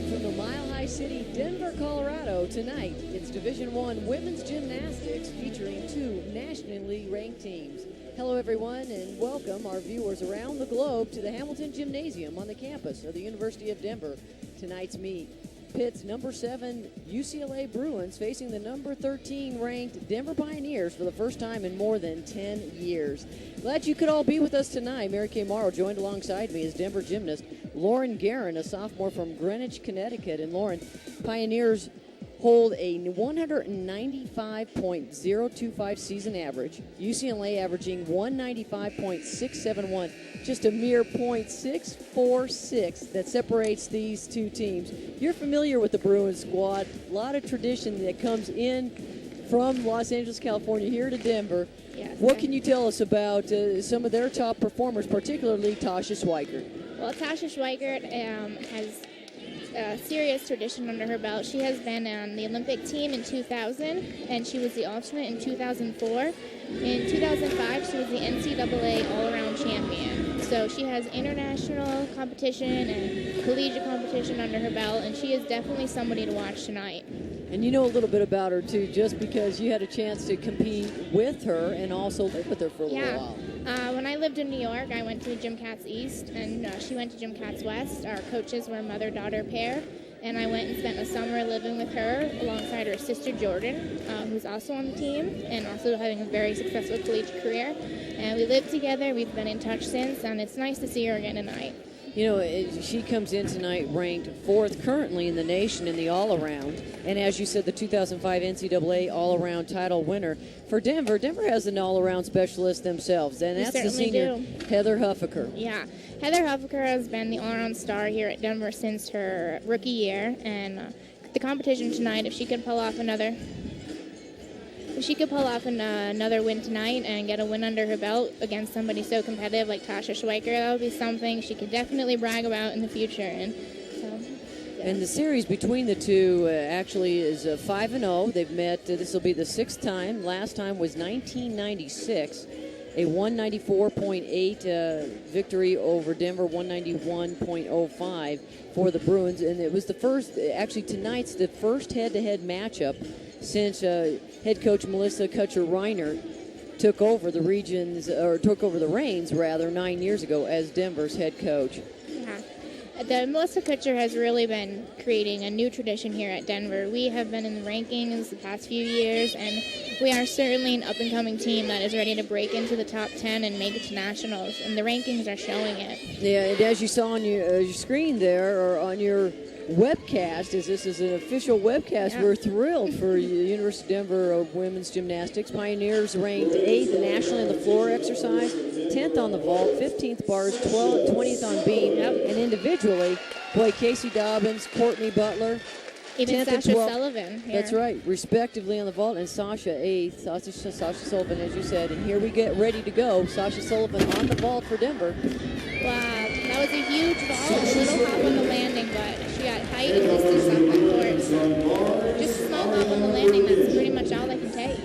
from the Mile High City, Denver, Colorado. Tonight, it's Division I women's gymnastics featuring two nationally ranked teams. Hello, everyone, and welcome our viewers around the globe to the Hamilton Gymnasium on the campus of the University of Denver. Tonight's meet pits number 7 UCLA Bruins facing the number 13 ranked Denver Pioneers for the first time in more than 10 years. Glad you could all be with us tonight. Mary Kay Morrow joined alongside me as Denver gymnast Lauren Guerin, a sophomore from Greenwich, Connecticut. And Lauren, Pioneers hold a 195.025 season average. UCLA averaging 195.671, just a mere .646 that separates these two teams. You're familiar with the Bruins squad. A lot of tradition that comes in from Los Angeles, California, here to Denver. Yes. What can you tell us about some of their top performers, particularly Tasha Schweikert? Well, Tasha Schweikert has a serious tradition under her belt. She has been on the Olympic team in 2000, and she was the alternate in 2004. In 2005, she was the NCAA all-around champion. So she has international competition and collegiate competition under her belt, and she is definitely somebody to watch tonight. And you know a little bit about her, too, just because you had a chance to compete with her and also live with her for a little while. When I lived in New York, I went to Gymcats East, and she went to Gymcats West. Our coaches were a mother-daughter pair, and I went and spent a summer living with her alongside her sister Jordan, who's also on the team and also having a very successful collegiate career. And we lived together. We've been in touch since, and it's nice to see her again tonight. You know, she comes in tonight ranked 4th currently in the nation in the all-around. And as you said, the 2005 NCAA all-around title winner. For Denver, Denver has an all-around specialist themselves, and that's the senior Heather Huffaker. Yeah, Heather Huffaker has been the all-around star here at Denver since her rookie year. And the competition tonight, if she could pull off another win tonight and get a win under her belt against somebody so competitive like Tasha Schweikert, that would be something she could definitely brag about in the future. And the series between the two actually is 5-0. They've met. This will be the 6th time. Last time was 1996, a 194.8 victory over Denver, 191.05 for the Bruins, and it was the first. Actually, tonight's the first head-to-head matchup since head coach Melissa Kutcher-Reiner took over the reins 9 years ago as Denver's head coach. Yeah. Melissa Kutcher has really been creating a new tradition here at Denver. We have been in the rankings the past few years, and we are certainly an up-and-coming team that is ready to break into the top 10 and make it to nationals, and the rankings are showing it. Yeah, and as you saw on your screen there, or on your webcast, as this is an official webcast, we're thrilled for University of Denver women's gymnastics. Pioneers ranked 8th nationally in the floor exercise, 10th on the vault, 15th bars, 20th on beam, and individually, Casey Dobbins, Courtney Butler, even Sasha Sullivan. Here. That's right, respectively on the vault, and Sasha 8th, Sasha Sullivan, as you said. And here we get ready to go. Sasha Sullivan on the vault for Denver. Wow, that was a huge vault, a little hop on the landing, but she got height and distance off the court. Just a small hop on the landing, that's pretty much all they can take.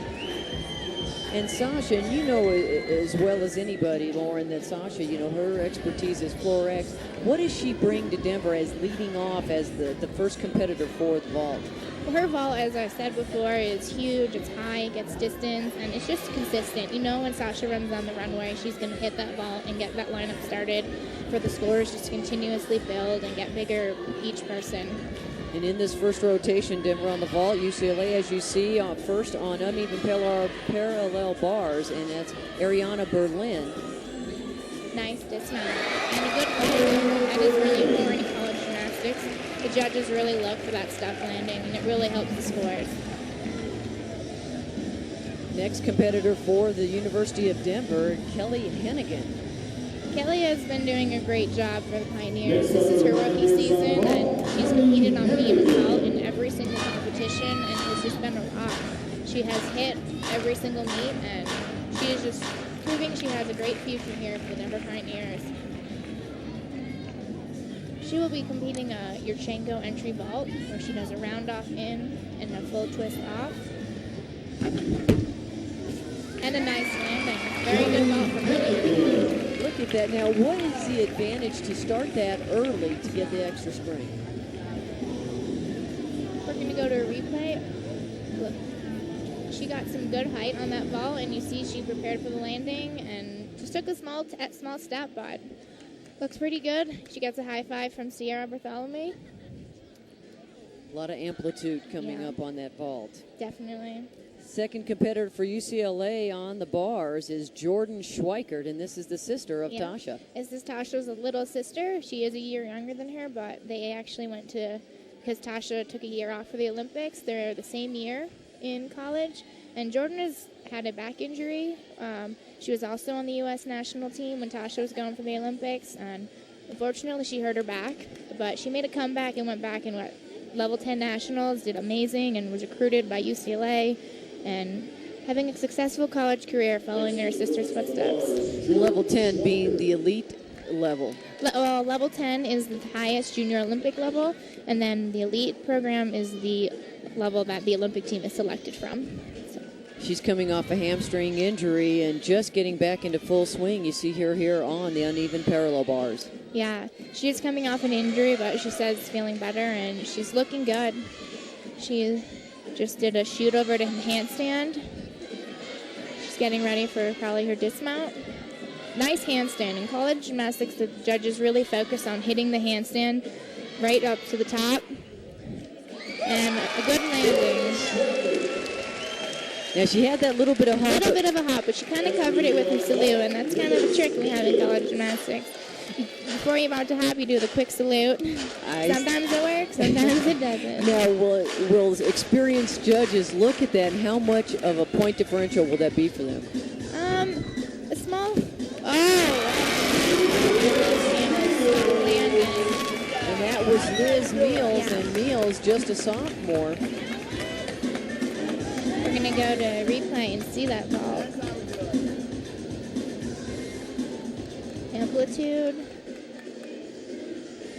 And Sasha, and you know as well as anybody, Lauren, that Sasha, her expertise is floor X. What does she bring to Denver as leading off as the first competitor for the vault? Well, her vault, as I said before, is huge, it's high, it gets distance, and it's just consistent. When Sasha runs on the runway, she's going to hit that vault and get that lineup started for the scorers just to continuously build and get bigger each person. And in this first rotation, Denver on the vault, UCLA, as you see, first on uneven parallel bars, and that's Ariana Berlin. Nice dismount. And a good landing. That is really important in college gymnastics. The judges really look for that stuff landing, and it really helps the scores. Next competitor for the University of Denver, Kelly Hennigan. Kelly has been doing a great job for the Pioneers. This is her rookie season, and she's competed on beam and vault in every single competition, and it's just been a rock. She has hit every single meet, and she is just proving she has a great future here for the Denver Pioneers. She will be competing a Yurchenko entry vault, where she does a round off in and a full twist off. And a nice landing. Very good vault from her. Look at that. Now, what is the advantage to start that early to get the extra spring? We're going to go to a replay. Look, she got some good height on that vault, and you see she prepared for the landing and just took a small step, but looks pretty good. She gets a high five from Sierra Bartholomew. A lot of amplitude coming up on that vault. Definitely. Second competitor for UCLA on the bars is Jordan Schweikert, and this is the sister of Tasha. This is Tasha's little sister. She is a year younger than her, but they actually went to, because Tasha took a year off for the Olympics, they're the same year in college. And Jordan has had a back injury. She was also on the U.S. national team when Tasha was going for the Olympics, and unfortunately she hurt her back. But she made a comeback and went back and went level 10 nationals, did amazing, and was recruited by UCLA. And having a successful college career following her sister's footsteps. Level 10 being the elite level. Level 10 is the highest junior Olympic level, and then the elite program is the level that the Olympic team is selected from. So. She's coming off a hamstring injury and just getting back into full swing. You see her here on the uneven parallel bars. Yeah, she's coming off an injury, but she says feeling better, and she's looking good. She just did a shoot over to handstand. She's getting ready for probably her dismount. Nice handstand. In college gymnastics, the judges really focus on hitting the handstand right up to the top. And a good landing. Now, she had that little bit of hop. A little bit of a hop, but she kind of covered it with her salute, and that's kind of a trick we have in college gymnastics. Before you're about to hop, you do the quick salute. Sometimes it works, sometimes it doesn't. Now, will experienced judges look at that, and how much of a point differential will that be for them? A small... Landing. And that was Liz Meals, and Meals just a sophomore. We're going to go to replay and see that vault. Amplitude.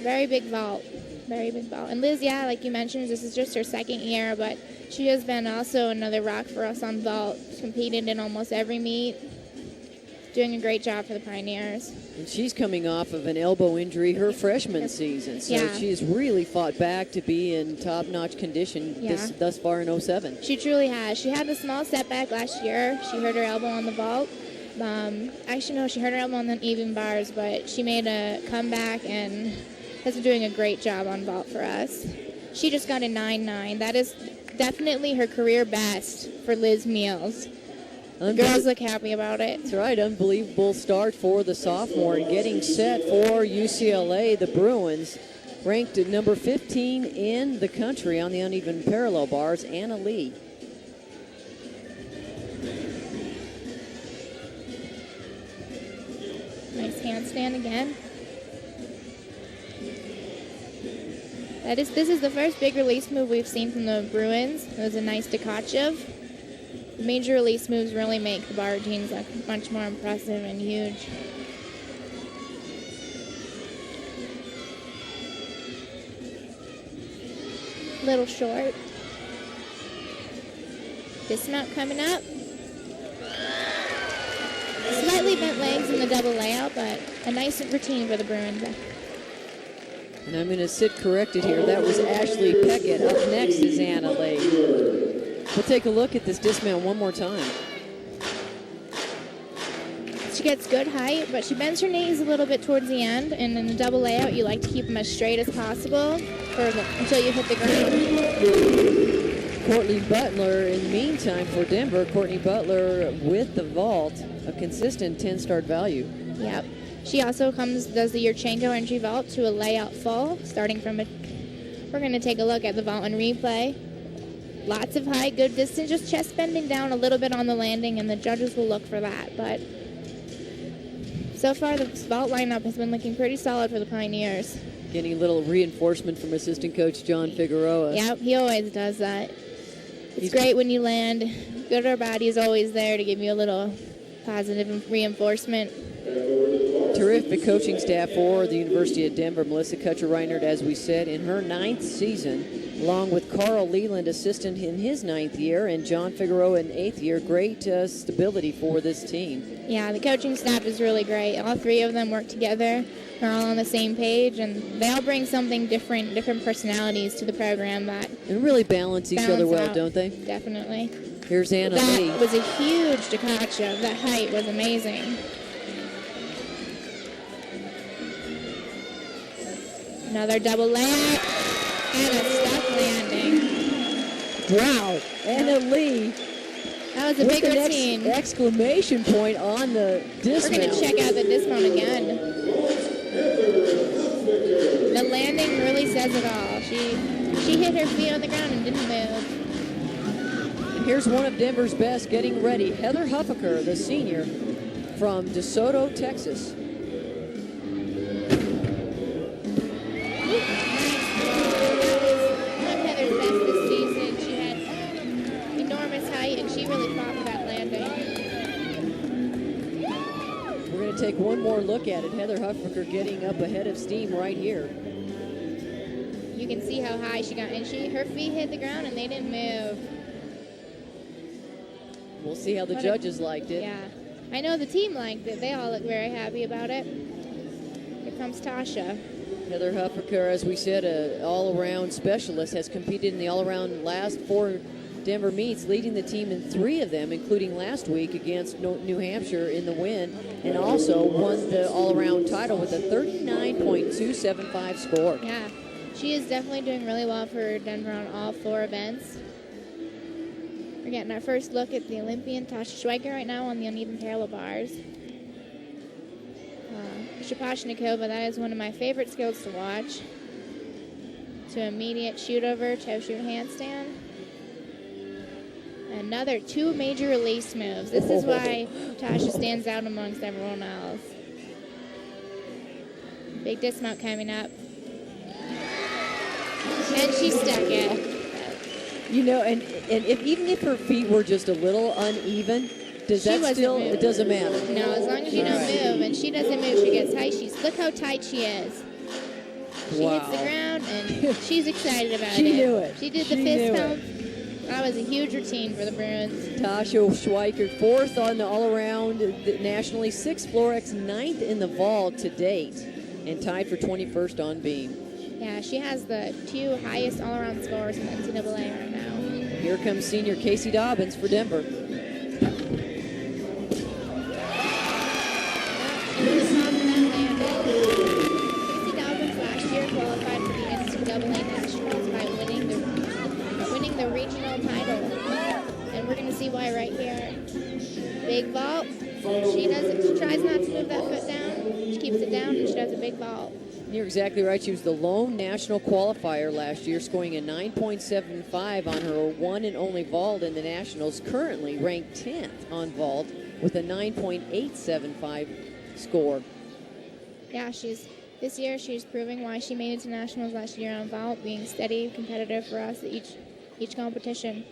Very big vault. Very big vault. And Liz, like you mentioned, this is just her second year, but she has been also another rock for us on vault. She's competed in almost every meet. Doing a great job for the Pioneers. And she's coming off of an elbow injury her freshman season, so she's really fought back to be in top-notch condition thus far in 07. She truly has. She had a small setback last year. She hurt her elbow on the vault. Actually, no, she hurt her elbow on the even bars, but she made a comeback and has been doing a great job on vault for us. She just got a 9.9. That is definitely her career best for Liz Meals. The girls look happy about it. That's right. Unbelievable start for the sophomore and getting set for UCLA. The Bruins ranked at number 15 in the country on the uneven parallel bars. Anna Lee. Nice handstand again. This is the first big release move we've seen from the Bruins. It was a nice Tkachev. The major release moves really make the bar routines look much more impressive and huge. Little short. Dismount coming up. Slightly bent legs in the double layout, but a nice routine for the Bruins. And I'm going to sit corrected here. That was Ashley Peckett. Up next is Anna Lee. We'll take a look at this dismount one more time. She gets good height, but she bends her knees a little bit towards the end, and in the double layout, you like to keep them as straight as possible until you hit the ground. Courtney Butler, in the meantime, for Denver, Courtney Butler with the vault, a consistent 10-start value. Yep. She also does the Yurchenko entry vault to a layout full, starting from we're going to take a look at the vault and replay. Lots of height, good distance, just chest bending down a little bit on the landing, and the judges will look for that. But so far, the vault lineup has been looking pretty solid for the Pioneers. Getting a little reinforcement from assistant coach John Figueroa. Yeah, he always does that. It's great when you land. Good or bad, he's always there to give you a little positive reinforcement. terrific coaching staff for the University of Denver. Melissa Kutcher-Reinert, as we said, in her 9th season, along with Carl Leland, assistant in his 9th year, and John Figueroa in 8th year. Great stability for this team. Yeah, the coaching staff is really great. All three of them work together. They're all on the same page, and they all bring something different personalities to the program that and really balance each other well, out. Don't they? Definitely. Here's Anna Lee. That was a huge Dakacha. That height was amazing. Another double layup and a stuck landing. Wow, Anna Lee. That was a big routine. Exclamation point on the dismount. We're going to check out the dismount again. The landing really says it all. She hit her feet on the ground and didn't move. And here's one of Denver's best getting ready. Heather Huffaker, the senior from DeSoto, Texas. Take one more look at it. Heather Huffaker getting up ahead of steam right here. You can see how high she got, and her feet hit the ground and they didn't move. We'll see how the judges liked it. Yeah, I know the team liked it. They all look very happy about it. Here comes Tasha. Heather Huffaker, as we said, an all-around specialist, has competed in the all-around last 4 Denver meets, leading the team in 3 of them, including last week against New Hampshire in the win, and also won the all-around title with a 39.275 score. Yeah, she is definitely doing really well for Denver on all 4 events. We're getting our first look at the Olympian Tasha Schweiger right now on the uneven parallel bars. Shaposhnikova, that is one of my favorite skills to watch. To immediate shoot over, toe shoot handstand. Another 2 major release moves. This is why Tasha stands out amongst everyone else. Big dismount coming up. And she stuck it. You know, and even if her feet were just a little uneven, it doesn't matter? No, as long as you don't move, and she doesn't move, she gets tight. Look how tight she is. She hits the ground, and she's excited about it. She knew it. She did the fist pump. That was a huge routine for the Bruins. Tasha Schweiker, 4th on the all-around nationally, 6 Florex, 9th in the vault to date, and tied for 21st on beam. Yeah, she has the 2 highest all-around scores in the NCAA right now. Here comes senior Casey Dobbins for Denver. Casey Dobbins last year qualified for the NCAA Nationals by winning the regional title. And we're going to see why right here. Big vault. She tries not to move that foot down. She keeps it down, and she does a big vault. You're exactly right. She was the lone national qualifier last year, scoring a 9.75 on her one and only vault in the Nationals, currently ranked 10th on vault with a 9.875 score. Yeah, this year she's proving why she made it to Nationals last year on vault, being steady, competitive for us at each competition.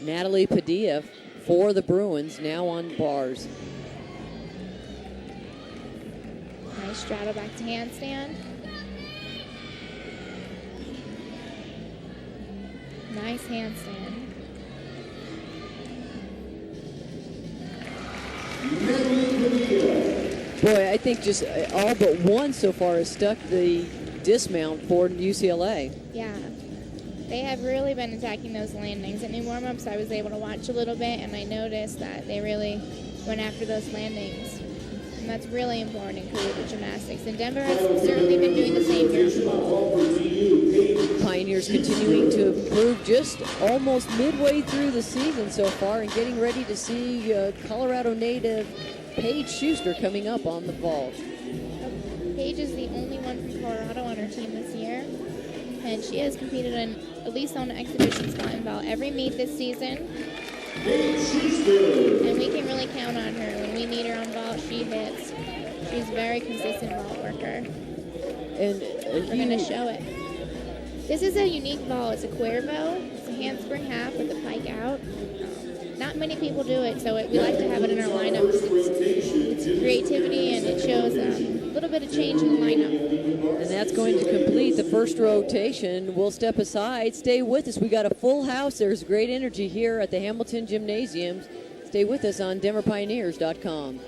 Natalie Padilla for the Bruins, now on bars. Nice straddle back to handstand. Nice handstand. Boy, I think just all but one so far has stuck the dismount for UCLA. Yeah. They have really been attacking those landings. In warm-ups, I was able to watch a little bit, and I noticed that they really went after those landings. And that's really important in collegiate gymnastics. And Denver has certainly been doing the same here. Pioneers continuing to improve just almost midway through the season so far and getting ready to see Colorado native Paige Schuster coming up on the vault. Paige is the only one from Colorado on her team this year. And she has competed in at least on an exhibition spot in vault every meet this season. And we can really count on her. When we need her on vault, she hits. She's a very consistent vault worker. And we're going to show it. This is a unique vault. It's a Cuervo. It's a handspring half with the pike out. not many people do it, so we like to have it in our lineups. It's creativity, and it shows a little bit of change in the lineup. And that's going to complete the first rotation. We'll step aside. Stay with us. We got a full house. There's great energy here at the Hamilton Gymnasiums. Stay with us on DenverPioneers.com.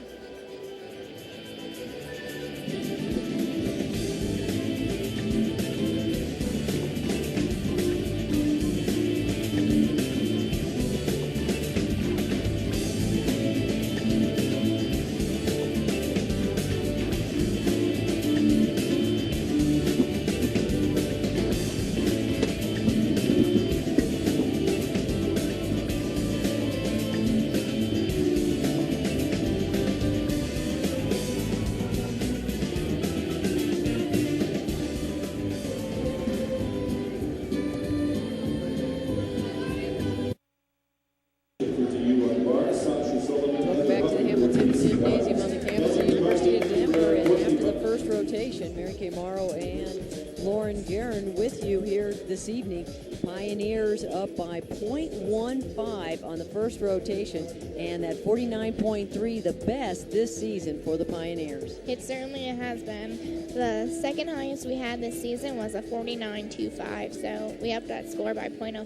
This evening, Pioneers up by 0.15 on the first rotation, and at 49.3, the best this season for the Pioneers. It certainly has been. The second highest we had this season was a 49.25, so we upped that score by 0.05.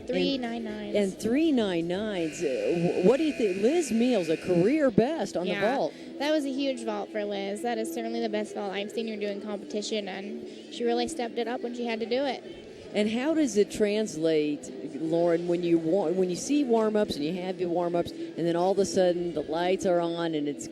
3.99s. And 3.99s. What do you think? Liz Meals, a career best on the vault. That was a huge vault for Liz. That is certainly the best vault I've seen her do in competition, and she really stepped it up when she had to do it. And how does it translate, Lauren, when you see warm-ups and you have your warm-ups, and then all of a sudden the lights are on and it's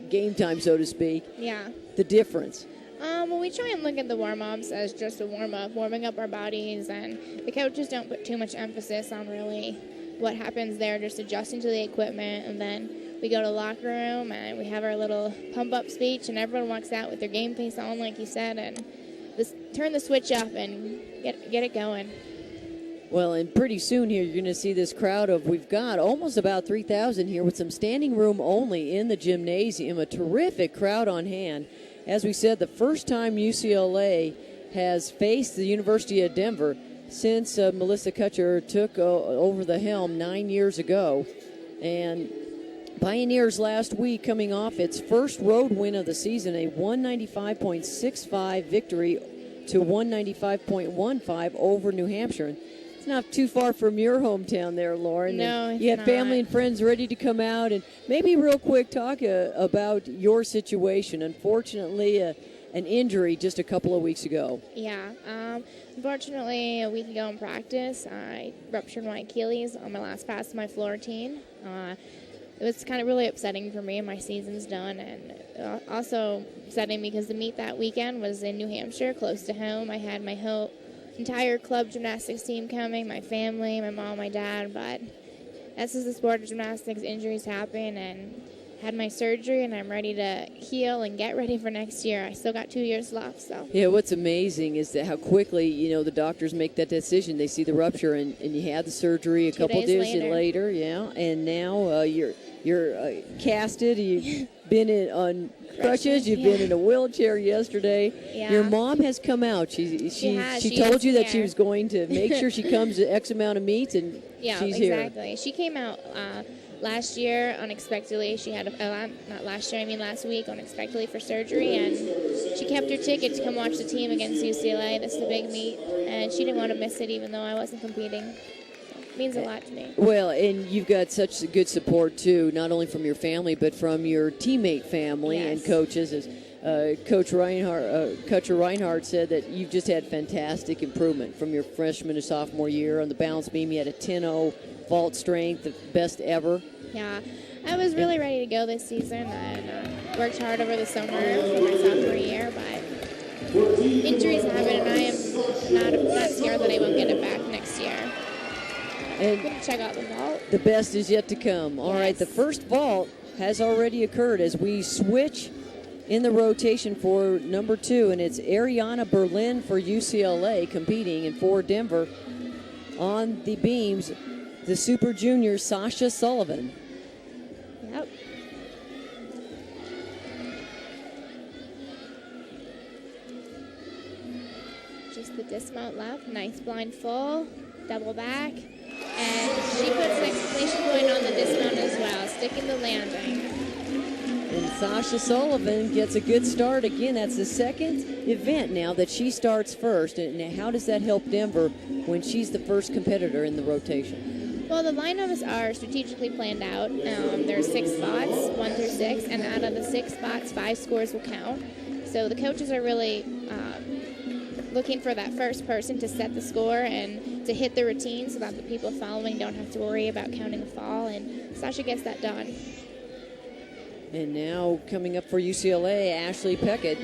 game time, so to speak? Yeah. The difference. Well, we try and look at the warm-ups as just a warm-up, warming up our bodies, and the coaches don't put too much emphasis on really what happens there, just adjusting to the equipment, and then we go to the locker room and we have our little pump-up speech, and everyone walks out with their game face on, like you said, and turn the switch up and get it going. Well, and pretty soon here you're going to see this crowd we've got almost about 3,000 here with some standing room only in the gymnasium, a terrific crowd on hand. As we said, the first time UCLA has faced the University of Denver since Melissa Kutcher took over the helm 9 years ago. And Pioneers last week coming off its first road win of the season, a 195.65 victory to 195.15 over New Hampshire. It's not too far from your hometown there, Lauren. No, it's you had not. Family and friends ready to come out, and maybe real quick talk about your situation. Unfortunately, an injury just a couple of weeks ago. Yeah. Unfortunately, a week ago in practice, I ruptured my Achilles on my last pass of my floor routine. It was kind of really upsetting for me. My season's done, and also upsetting because the meet that weekend was in New Hampshire, close to home. I had my whole entire club gymnastics team coming, my family, my mom, my dad, but that's just the sport of gymnastics. Injuries happen, and had my surgery, and I'm ready to heal and get ready for next year. I still got 2 years left. So yeah, what's amazing is that how quickly the doctors make that decision. They see the rupture, and you had the surgery a couple days later, and now you're casted. You've been on crutches. You've been in a wheelchair yesterday. Yeah. Your mom has come out. She told you that she was going to make sure she comes to X amount of meets, and she's here. Yeah, exactly. She came out last year unexpectedly. She had last week unexpectedly for surgery, and she kept her ticket to come watch the team against UCLA. This is a big meet, and she didn't want to miss it even though I wasn't competing. Means a lot to me. Well, and you've got such good support too, not only from your family but from your teammate family and coaches. As Coach Reinhardt said that you've just had fantastic improvement from your freshman to sophomore year on the balance beam. You had a 10.0 vault strength, the best ever. Yeah, I was really ready to go this season and worked hard over the summer for my sophomore year, but injuries happen, and I am not scared that I won't get it back next year. And I'm going to check out the vault. The best is yet to come. All right, the first vault has already occurred as we switch in the rotation for number 2, and it's Ariana Berlin for UCLA competing, and for Denver on the beams, the Super Junior Sasha Sullivan. Yep. Just the dismount left, nice blind full, double back, and she puts an exclamation point on the dismount as well, sticking the landing. And Sasha Sullivan gets a good start. Again, that's the second event now that she starts first. And how does that help Denver when she's the first competitor in the rotation? Well, the lineups are strategically planned out. There's 6 spots, 1 through 6, and out of the 6 spots, 5 scores will count. So the coaches are really looking for that first person to set the score and to hit the routine so that the people following don't have to worry about counting the fall, and Sasha gets that done. And now coming up for UCLA, Ashley Peckett.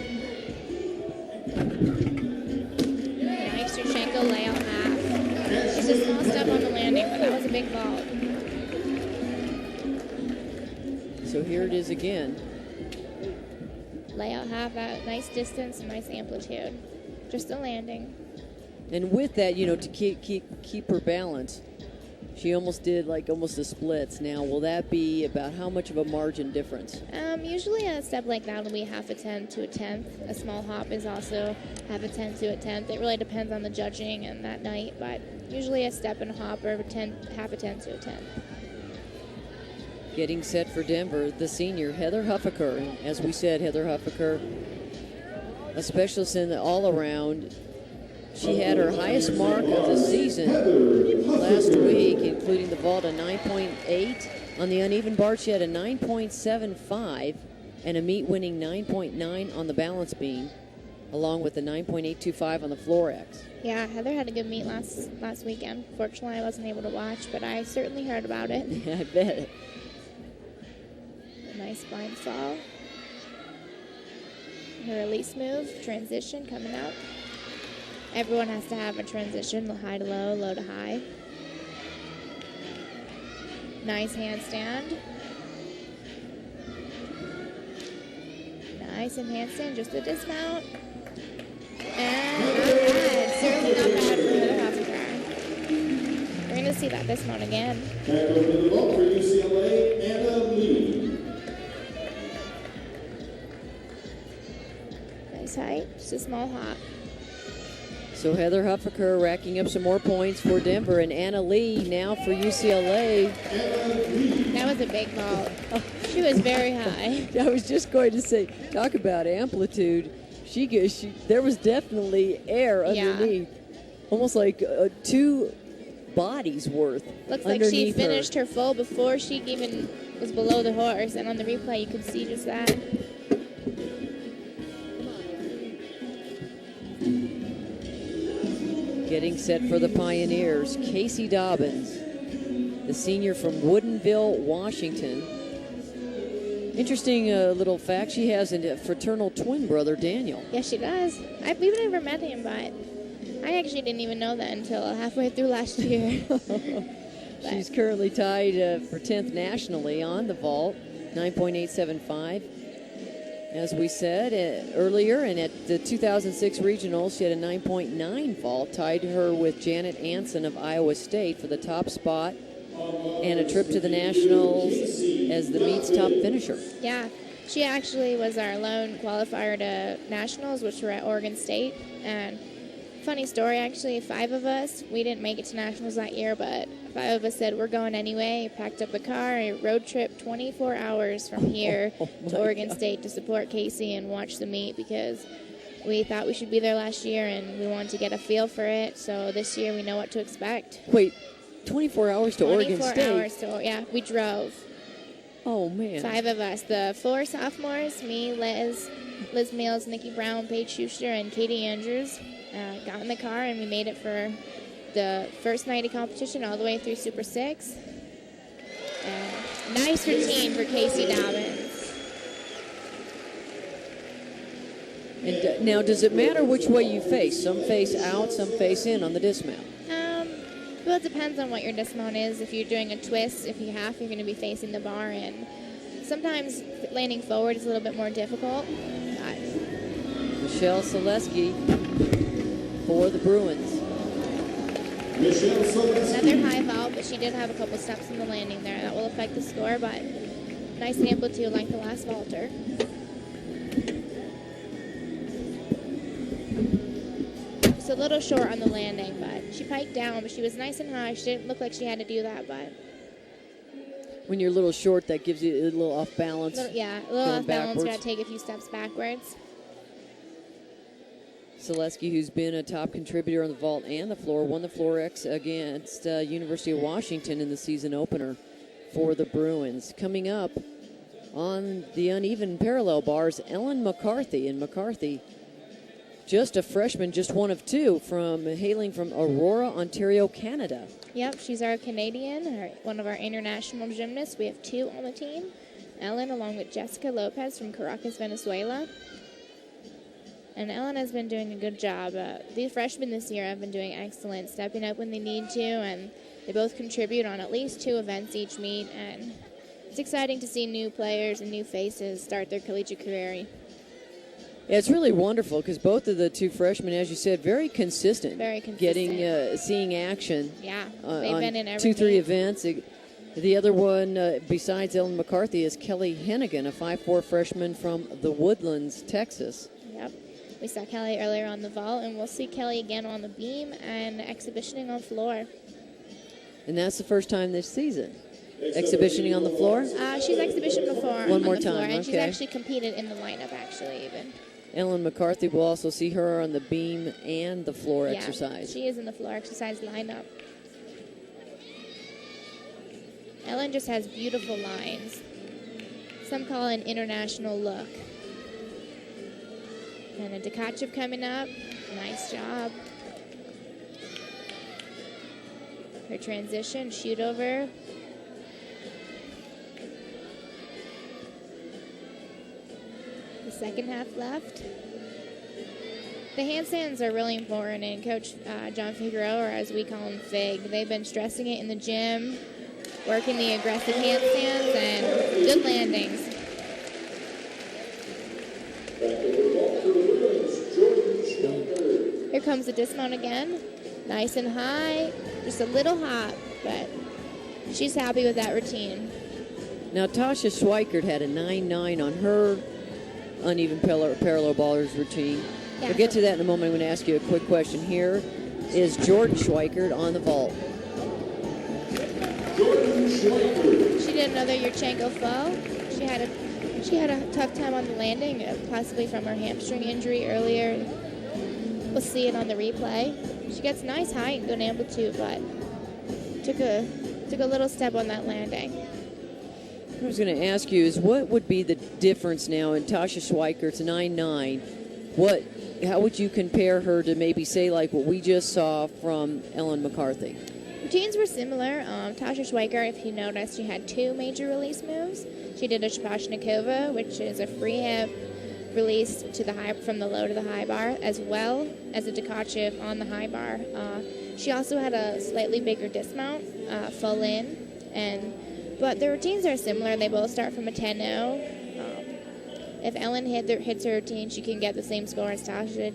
Nice Yurchenko layout half. Just a small step on the landing, but that was a big vault. So here it is again. Layout half at nice distance, nice amplitude. Just a landing. And with that, to keep her balance, she almost did almost a splits. Now, will that be about how much of a margin difference? Usually a step like that will be half a tenth to a tenth. A small hop is also half a tenth to a tenth. It really depends on the judging and that night, but usually a step and a hop are half a tenth to a tenth. Getting set for Denver, the senior, Heather Huffaker. As we said, Heather Huffaker, a specialist in the all-around. She had her highest mark of the season last week, including the vault, a 9.8. On the uneven bar, she had a 9.75 and a meet-winning 9.9 on the balance beam, along with a 9.825 on the floor X. Yeah, Heather had a good meet last weekend. Fortunately, I wasn't able to watch, but I certainly heard about it. Yeah, I bet. A nice blind fall. Her release move, transition coming up. Everyone has to have a transition, high to low, low to high. Nice handstand. Nice in handstand, just a dismount. And not bad, certainly not bad for Heather Huffaker. We're going to see that dismount again. Back over to the vault for UCLA, Anna Lee. Nice height, just a small hop. So Heather Huffaker racking up some more points for Denver, and Anna Lee now for UCLA. That was a big vault. She was very high. I was just going to say, talk about amplitude. There was definitely air underneath, almost like 2 bodies worth. Looks like she finished her full before she even was below the horse, and on the replay you could see just that. Getting set for the Pioneers, Casey Dobbins, the senior from Woodinville, Washington. Interesting little fact, she has a fraternal twin brother, Daniel. Yes, she does. We've never met him, but I actually didn't even know that until halfway through last year. She's currently tied for 10th nationally on the vault, 9.875. As we said earlier, and at the 2006 regionals, she had a 9.9 vault, tied her with Janet Anson of Iowa State for the top spot and a trip to the nationals as the meet's top finisher. Yeah, she actually was our lone qualifier to nationals, which were at Oregon State. And funny story, actually, 5 of us, we didn't make it to nationals that year, but 5 of us said we're going anyway. Packed up a car, a road trip 24 hours from here to Oregon State to support Casey and watch the meet because we thought we should be there last year and we wanted to get a feel for it. So this year we know what to expect. Wait, 24 hours to Oregon State? 24 hours to, yeah, we drove. Oh, man. 5 of us. The 4 sophomores, me, Liz Mills, Nikki Brown, Paige Schuster, and Katie Andrews, got in the car and we made it for the first night of competition all the way through Super 6. Nice routine for Casey Dobbins. And now, does it matter which way you face? Some face out, some face in on the dismount. Well, it depends on what your dismount is. If you're doing a twist, if you have, you're going to be facing the bar, and sometimes landing forward is a little bit more difficult. Michelle Selesky for the Bruins. Another high vault, but she did have a couple steps in the landing there. That will affect the score, but nice amplitude like the last vaulter. Just a little short on the landing, but she piked down, but she was nice and high. She didn't look like she had to do that, but When you're a little short, that gives you a little off balance. a little off balance. Got to take a few steps backwards. Selesky, who's been a top contributor on the vault and the floor, won the floor X against University of Washington in the season opener for the Bruins. Coming up on the uneven parallel bars, Ellen McCarthy. And McCarthy, just a freshman, just one of two, hailing from Aurora, Ontario, Canada. Yep, she's our Canadian, one of our international gymnasts. We have two on the team. Ellen, along with Jessica Lopez from Caracas, Venezuela. And Ellen has been doing a good job. These freshmen this year have been doing excellent, stepping up when they need to, and they both contribute on at least 2 events each meet. And it's exciting to see new players and new faces start their collegiate career. Yeah, it's really wonderful because both of the two freshmen, as you said, very consistent. Very consistent. Getting, seeing action. Yeah, they've been in every 2-3 meet. events. The other one, besides Ellen McCarthy, is Kelly Hennigan, a 5'4" freshman from the Woodlands, Texas. Yep. We saw Kelly earlier on the vault, and we'll see Kelly again on the beam and exhibitioning on floor. And that's the first time this season. Exhibitioning on the floor? She's exhibitioned before. One more on the floor, time, and she's okay. actually competed in the lineup, actually, even. Ellen McCarthy, will also see her on the beam and the floor Yeah, exercise. she is in the floor exercise lineup. Ellen just has beautiful lines. Some call it an international look. And a Tkachev coming up. Nice job. Her transition, shoot over. The second half left. The handstands are really important, and Coach John Figueroa, or as we call him, Fig, they've been stressing it in the gym, working the aggressive handstands and good landings. Here comes the dismount again. Nice and high, just a little hot, but she's happy with that routine. Now, Tasha Schweikert had a 9.9 on her uneven parallel ballers routine. Yeah, We'll get to that in a moment. I'm going to ask you a quick question. Here is Jordan Schweikert on the vault. She did another Yurchenko flow. She had a tough time on the landing, possibly from her hamstring injury earlier. We'll see it on the replay. She gets nice height and good amplitude, but took a little step on that landing. What I was going to ask you is what would be the difference now in Tasha Schweikert's 9.9? How would you compare her to maybe say like what we just saw from Ellen McCarthy? Routines were similar. Tasha Schweikert, if you noticed, she had 2 major release moves. She did a Shapashnikova, which is a free hip release to the high, from the low to the high bar, as well as a Tkachev on the high bar. She also had a slightly bigger dismount, full in, but the routines are similar. They both start from a 10-0. If Ellen hits her routine, she can get the same score as Tasha.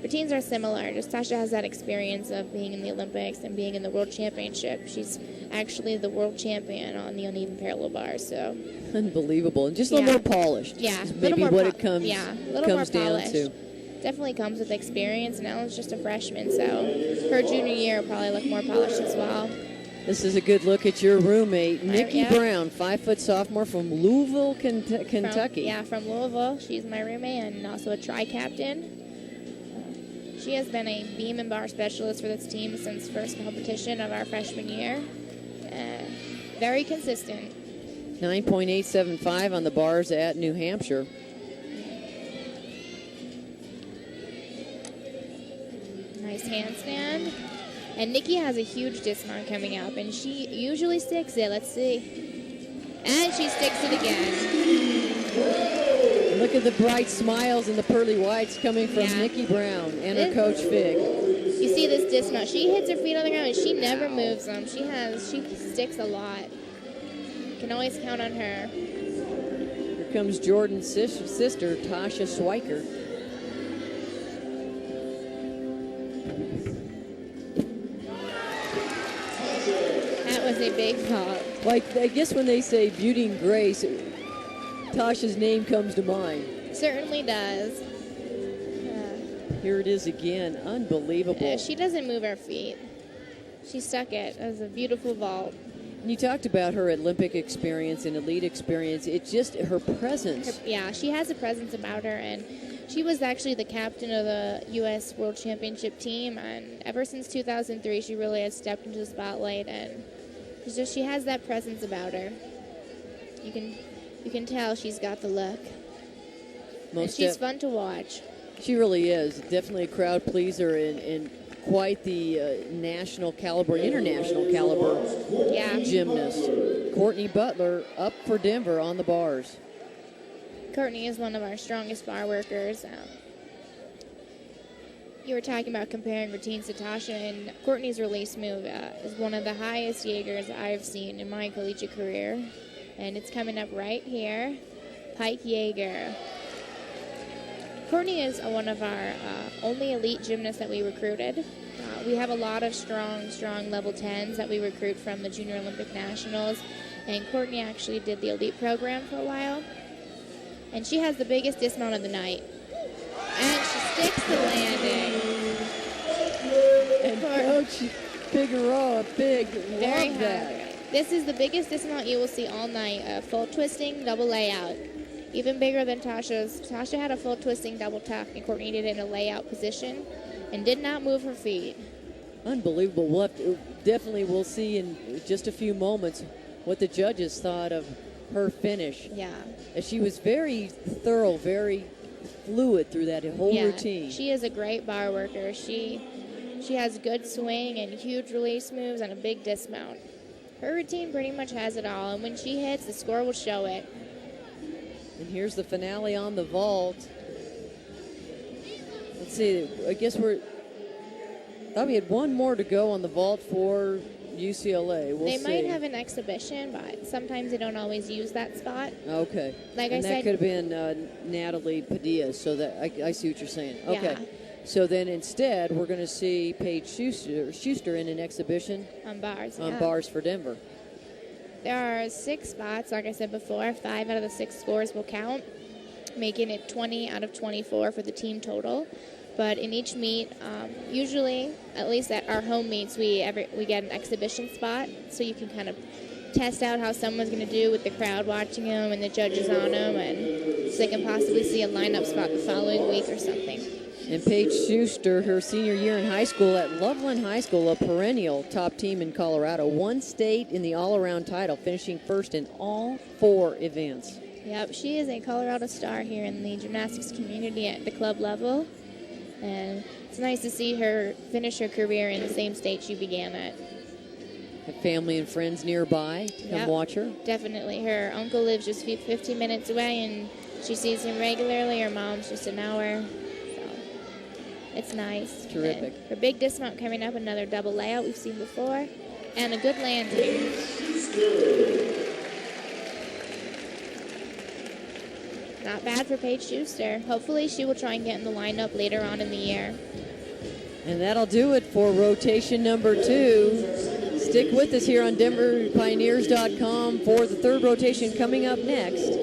Routines are similar. Just Tasha has that experience of being in the Olympics and being in the World Championship. She's actually the world champion on the uneven parallel bars. So unbelievable, and just a little more polished. Yeah, is maybe what it comes. Yeah, a little comes more down polished. to. Definitely comes with experience, and Ellen's just a freshman, so her junior year will probably look more polished as well. This is a good look at your roommate, Nikki yeah. Brown, 5-foot sophomore from Louisville, Kentucky. From Louisville. She's my roommate and also a tri-captain. She has been a beam and bar specialist for this team since first competition of our freshman year. Very consistent. 9.875 on the bars at New Hampshire. Nice handstand. And Nikki has a huge dismount coming up, and she usually sticks it. Let's see. And she sticks it again. Look at the bright smiles and the pearly whites coming from Nikki Brown and her coach Fig. You see this dismount. She hits her feet on the ground, and she never moves them. She sticks a lot. You can always count on her. Here comes Jordan's sister, Tasha Schweikert. That was a big pop. Like, I guess when they say beauty and grace, Tasha's name comes to mind. Certainly does. Here it is again. Unbelievable. She doesn't move her feet. She stuck it. It was a beautiful vault. You talked about her Olympic experience and elite experience. It's just her presence. She has a presence about her, and she was actually the captain of the U.S. World Championship team, and ever since 2003, she really has stepped into the spotlight, and she has that presence about her. You can tell she's got the look. And she's fun to watch. She really is. Definitely a crowd pleaser and quite the national caliber, international caliber gymnast. Courtney Butler up for Denver on the bars. Courtney is one of our strongest bar workers. You were talking about comparing routines to Tasha, and Courtney's release move is one of the highest Jaegers I've seen in my collegiate career. And it's coming up right here, Pike Jaeger. Courtney is one of our only elite gymnasts that we recruited. We have a lot of strong level 10s that we recruit from the Junior Olympic Nationals, and Courtney actually did the elite program for a while. And she has the biggest dismount of the night. And she sticks the landing. And Coach Figueroa, Very love that. high. This is the biggest dismount you will see all night, a full twisting double layout. Even bigger than Tasha's. Tasha had a full twisting double tuck, and Courtney did it in a layout position and did not move her feet. Unbelievable. We'll see in just a few moments what the judges thought of her finish. Yeah. She was very thorough, very fluid through that whole routine. She is a great bar worker. She has good swing and huge release moves and a big dismount. Her routine pretty much has it all, and when she hits, the score will show it. And here's the finale on the vault. Let's see, I guess thought we had one more to go on the vault for UCLA. We'll see. They might have an exhibition, but sometimes they don't always use that spot. Okay. Like and I that said, could have been Natalie Padilla, so that I see what you're saying. Okay. Yeah. So then instead, we're going to see Paige Schuster in an exhibition on bars. On bars for Denver. There are 6 spots, like I said before. 5 out of the 6 scores will count, making it 20 out of 24 for the team total. But in each meet, usually, at least at our home meets, we get an exhibition spot, so you can kind of test out how someone's going to do with the crowd watching them and the judges on them, and so they can possibly see a lineup spot the following week or something. And Paige Schuster, her senior year in high school at Loveland High School, a perennial top team in Colorado, won state in the all-around title, finishing first in all 4 events. Yep, she is a Colorado star here in the gymnastics community at the club level. And it's nice to see her finish her career in the same state she began at. Have family and friends nearby to come watch her? Definitely. Her uncle lives just 15 minutes away, and she sees him regularly. Her mom's just an hour. So it's nice. Terrific. And her big dismount coming up, another double layout we've seen before, and a good landing. Not bad for Paige Schuster. Hopefully she will try and get in the lineup later on in the year. And that'll do it for rotation number 2. Stick with us here on DenverPioneers.com for the 3rd rotation coming up next.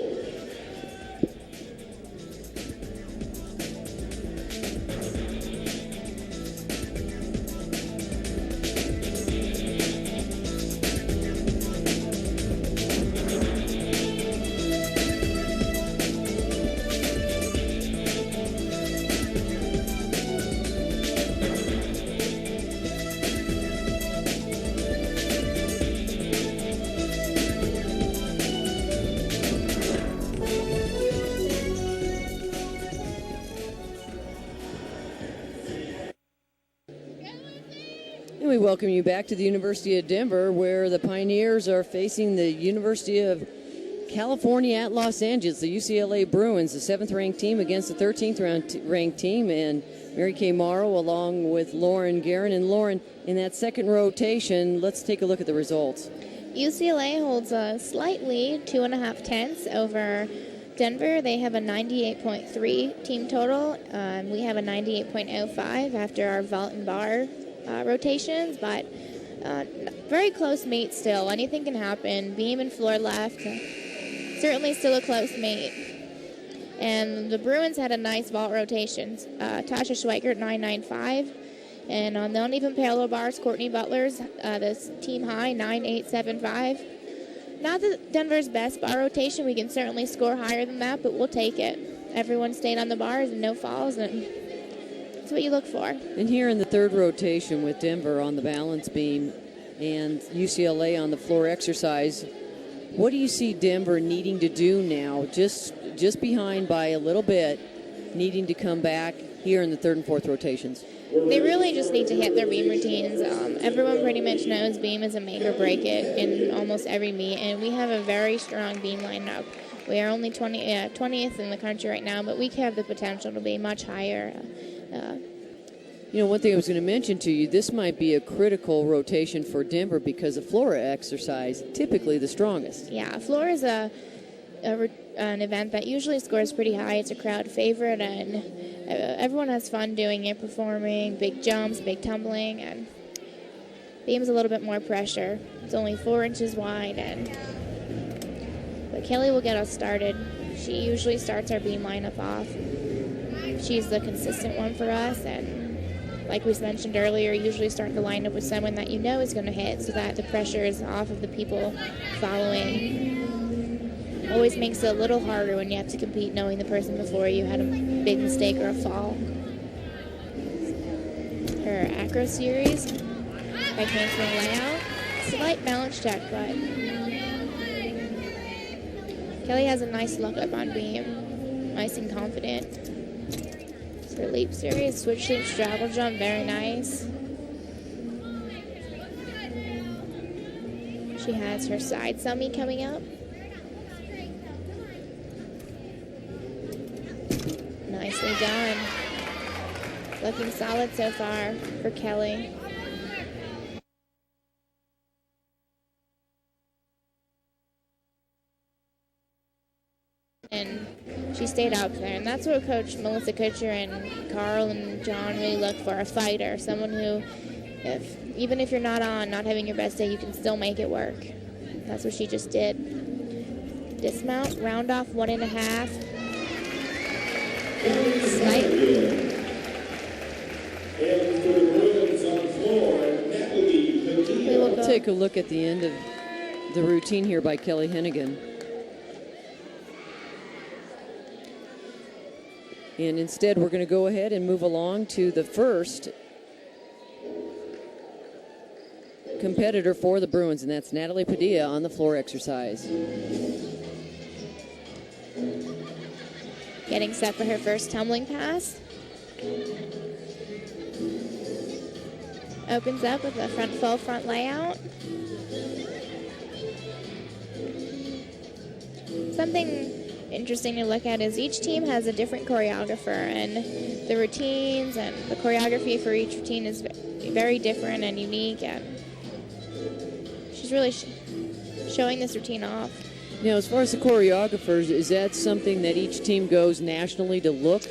We welcome you back to the University of Denver, where the Pioneers are facing the University of California at Los Angeles, the UCLA Bruins, the 7th-ranked team against the 13th-ranked team, and Mary Kay Morrow along with Lauren Guerin. And Lauren, in that second rotation, let's take a look at the results. UCLA holds a slight lead, 2.5 tenths over Denver. They have a 98.3 team total, and we have a 98.05 after our vault and bar rotations, but very close meet still. Anything can happen. Beam and floor left. Certainly still a close meet. And the Bruins had a nice vault rotation. Tasha Schweikert, 9.95. And on the uneven parallel bars, Courtney Butler's this team high, 9.875. Not that Denver's best bar rotation. We can certainly score higher than that, but we'll take it. Everyone stayed on the bars and no falls, and that's what you look for. And here in the third rotation with Denver on the balance beam and UCLA on the floor exercise, what do you see Denver needing to do now, just behind by a little bit, needing to come back here in the third and fourth rotations? They really just need to hit their beam routines. Everyone pretty much knows beam is a make or break it in almost every meet, and we have a very strong beam lineup. We are only 20th in the country right now, but we have the potential to be much higher. One thing I was going to mention to you, this might be a critical rotation for Denver because the floor exercise, typically the strongest. Yeah, floor is an event that usually scores pretty high. It's a crowd favorite, and everyone has fun doing it, performing big jumps, big tumbling, and beam's a little bit more pressure. It's only 4 inches wide, but Kelly will get us started. She usually starts our beam lineup off. She's the consistent one for us, and like we mentioned earlier, usually start the lineup with someone that you know is going to hit so that the pressure is off of the people following. Always makes it a little harder when you have to compete knowing the person before you had a big mistake or a fall. Her acro series by handspring layout. Slight balance check, but Kelly has a nice look up on beam. Nice and confident. It's her leap series. Switch leap straddle jump. Very nice. She has her side summy coming up. Nicely done. Looking solid so far for Kelly. And she stayed out there, and that's what Coach Melissa Kutcher and Carl and John really look for, a fighter, someone who, even if you're not having your best day, you can still make it work. That's what she just did. Dismount, round off 1.5. Slightly. We'll take a look at the end of the routine here by Kelly Hennigan. And instead, we're going to go ahead and move along to the first competitor for the Bruins, and that's Natalie Padilla on the floor exercise. Getting set for her first tumbling pass. Opens up with a full front layout. Something interesting to look at is each team has a different choreographer, and the routines and the choreography for each routine is very different and unique, and she's really showing this routine off. Now, as far as the choreographers, is that something that each team goes nationally to look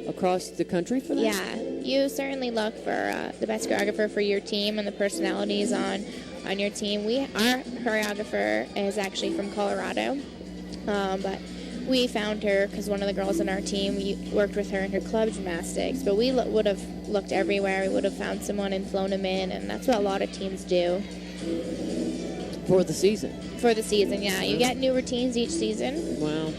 across the country for that? Yeah, you certainly look for the best choreographer for your team and the personalities on your team. Our choreographer is actually from Colorado, but we found her because one of the girls on our team worked with her in her club gymnastics, but we would have looked everywhere. We would have found someone and flown them in, and that's what a lot of teams do. For the season? For the season, yeah. You get new routines each season. Wow.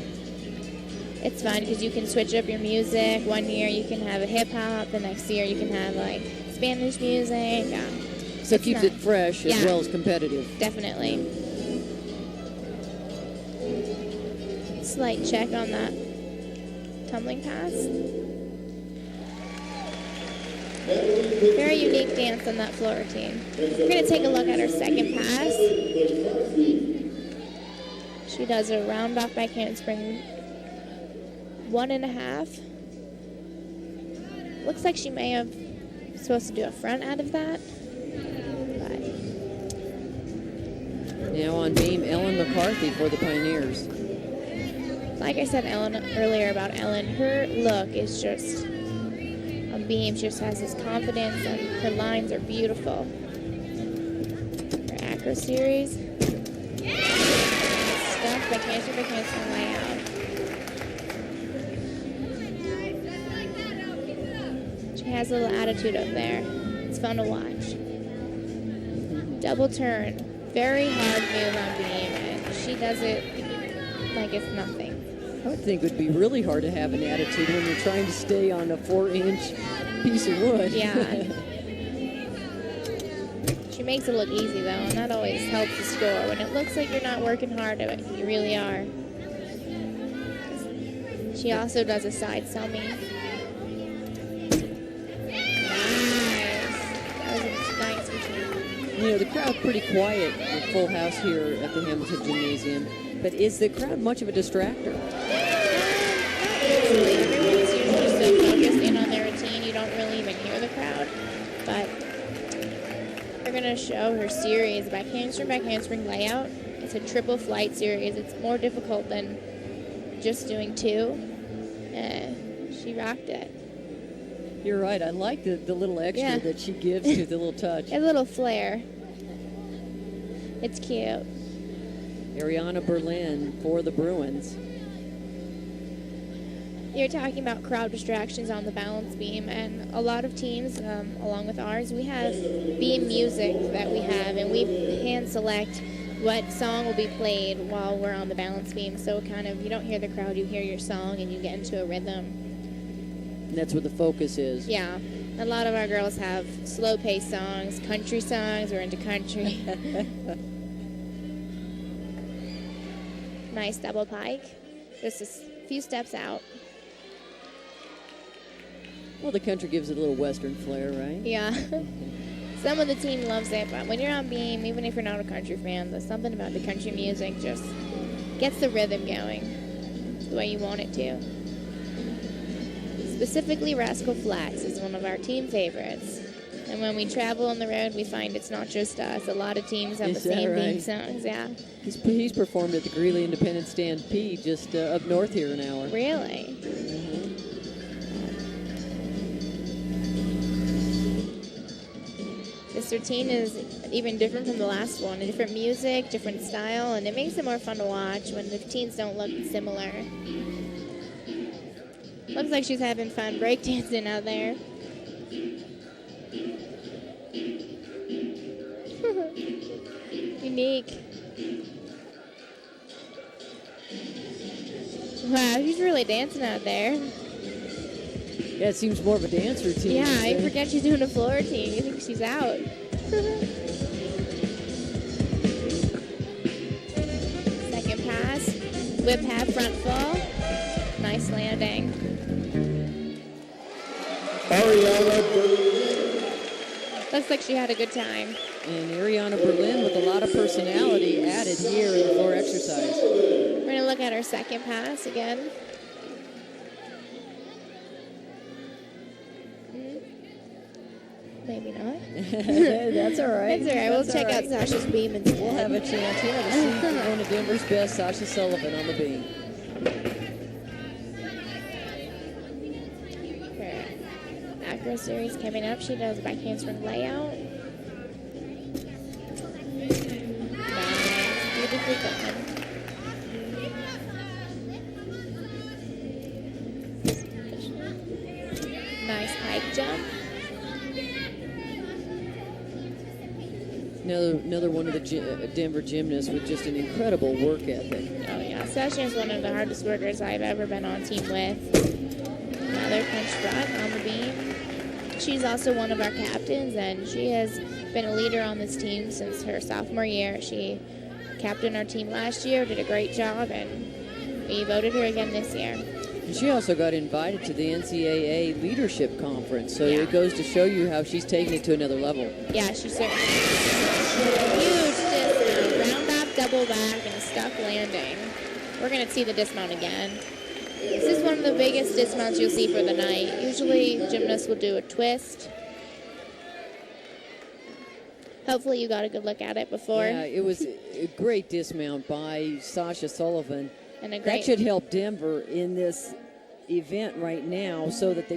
It's fun because you can switch up your music. One year you can have a hip-hop, the next year you can have, like, Spanish music. So it keeps it fresh as well as competitive. Definitely. Slight check on that tumbling pass. Very unique dance on that floor routine. We're going to take a look at her second pass. She does a round off back handspring 1.5. Looks like she may have supposed to do a front out of that. But now on beam, Ellen McCarthy for the Pioneers. Like I said earlier about Ellen, her look is just on beam. She just has this confidence, and her lines are beautiful. Her acro series. Stuff by cancer layout. has a little attitude up there. It's fun to watch. Double turn. Very hard move on beam, and she does it like it's nothing. I would think it would be really hard to have an attitude when you're trying to stay on a 4-inch piece of wood. Yeah. She makes it look easy, though, and that always helps the score. When it looks like you're not working hard at it, you really are. She also does a side summy. Nice. That was a nice routine. You know, the crowd's pretty quiet at Full House here at the Hamilton Gymnasium, but is the crowd much of a distractor? Usually, everyone's usually so focused in on their routine, you don't really even hear the crowd. But we're going to show her series, back handspring layout. It's a triple flight series. It's more difficult than just doing 2. She rocked it. You're right. I like the little extra that she gives to the little touch. A little flair. It's cute. Ariana Berlin for the Bruins. You're talking about crowd distractions on the balance beam, and a lot of teams, along with ours, we have beam music that we have, and we hand select what song will be played while we're on the balance beam. So kind of, you don't hear the crowd, you hear your song, and you get into a rhythm. And that's where the focus is. Yeah. A lot of our girls have slow-paced songs, country songs. We're into country. Nice double pike. Just a few steps out. Well, the country gives it a little Western flair, right? Yeah. Some of the team loves it, but when you're on beam, even if you're not a country fan, there's something about the country music just gets the rhythm going the way you want it to. Specifically, Rascal Flatts is one of our team favorites. And when we travel on the road, we find it's not just us. A lot of teams have the same beam songs, yeah. He's performed at the Greeley Independent Stampede just up north here an hour. Really? This routine is even different from the last one. A different music, different style, and it makes it more fun to watch when the routines don't look similar. Looks like she's having fun breakdancing out there. Unique. Wow, she's really dancing out there. Yeah, it seems more of a dance routine. Yeah, I forget she's doing a floor routine. You think she's out. Second pass. Whip half front fall. Nice landing. Ariana Berlin. Looks like she had a good time. And Ariana Berlin with a lot of personality added here in the floor exercise. We're going to look at her second pass again. Maybe not. That's all right. That's all right. We'll check out Sasha's beam instead. We'll have a chance here to see one of Denver's best, Sasha Sullivan, on the beam. Her acro series coming up. She does back handspring layout. Nice. Beautifully done. Nice pike jump. Another one of the Denver gymnasts with just an incredible work ethic. Oh yeah, Sasha is one of the hardest workers I've ever been on team with. Another punch front on the beam. She's also one of our captains, and she has been a leader on this team since her sophomore year. She captained our team last year, did a great job, and we voted her again this year. And she also got invited to the NCAA Leadership Conference, so Yeah. it goes to show you how she's taking it to another level. Yeah, she certainly is. Huge dismount, round off, double back, and stuck landing. We're going to see the dismount again. This is one of the biggest dismounts you'll see for the night. Usually gymnasts will do a twist. Hopefully you got a good look at it before. Yeah, it was a great dismount by Sasha Sullivan. And a That great should help Denver in this event right now, so that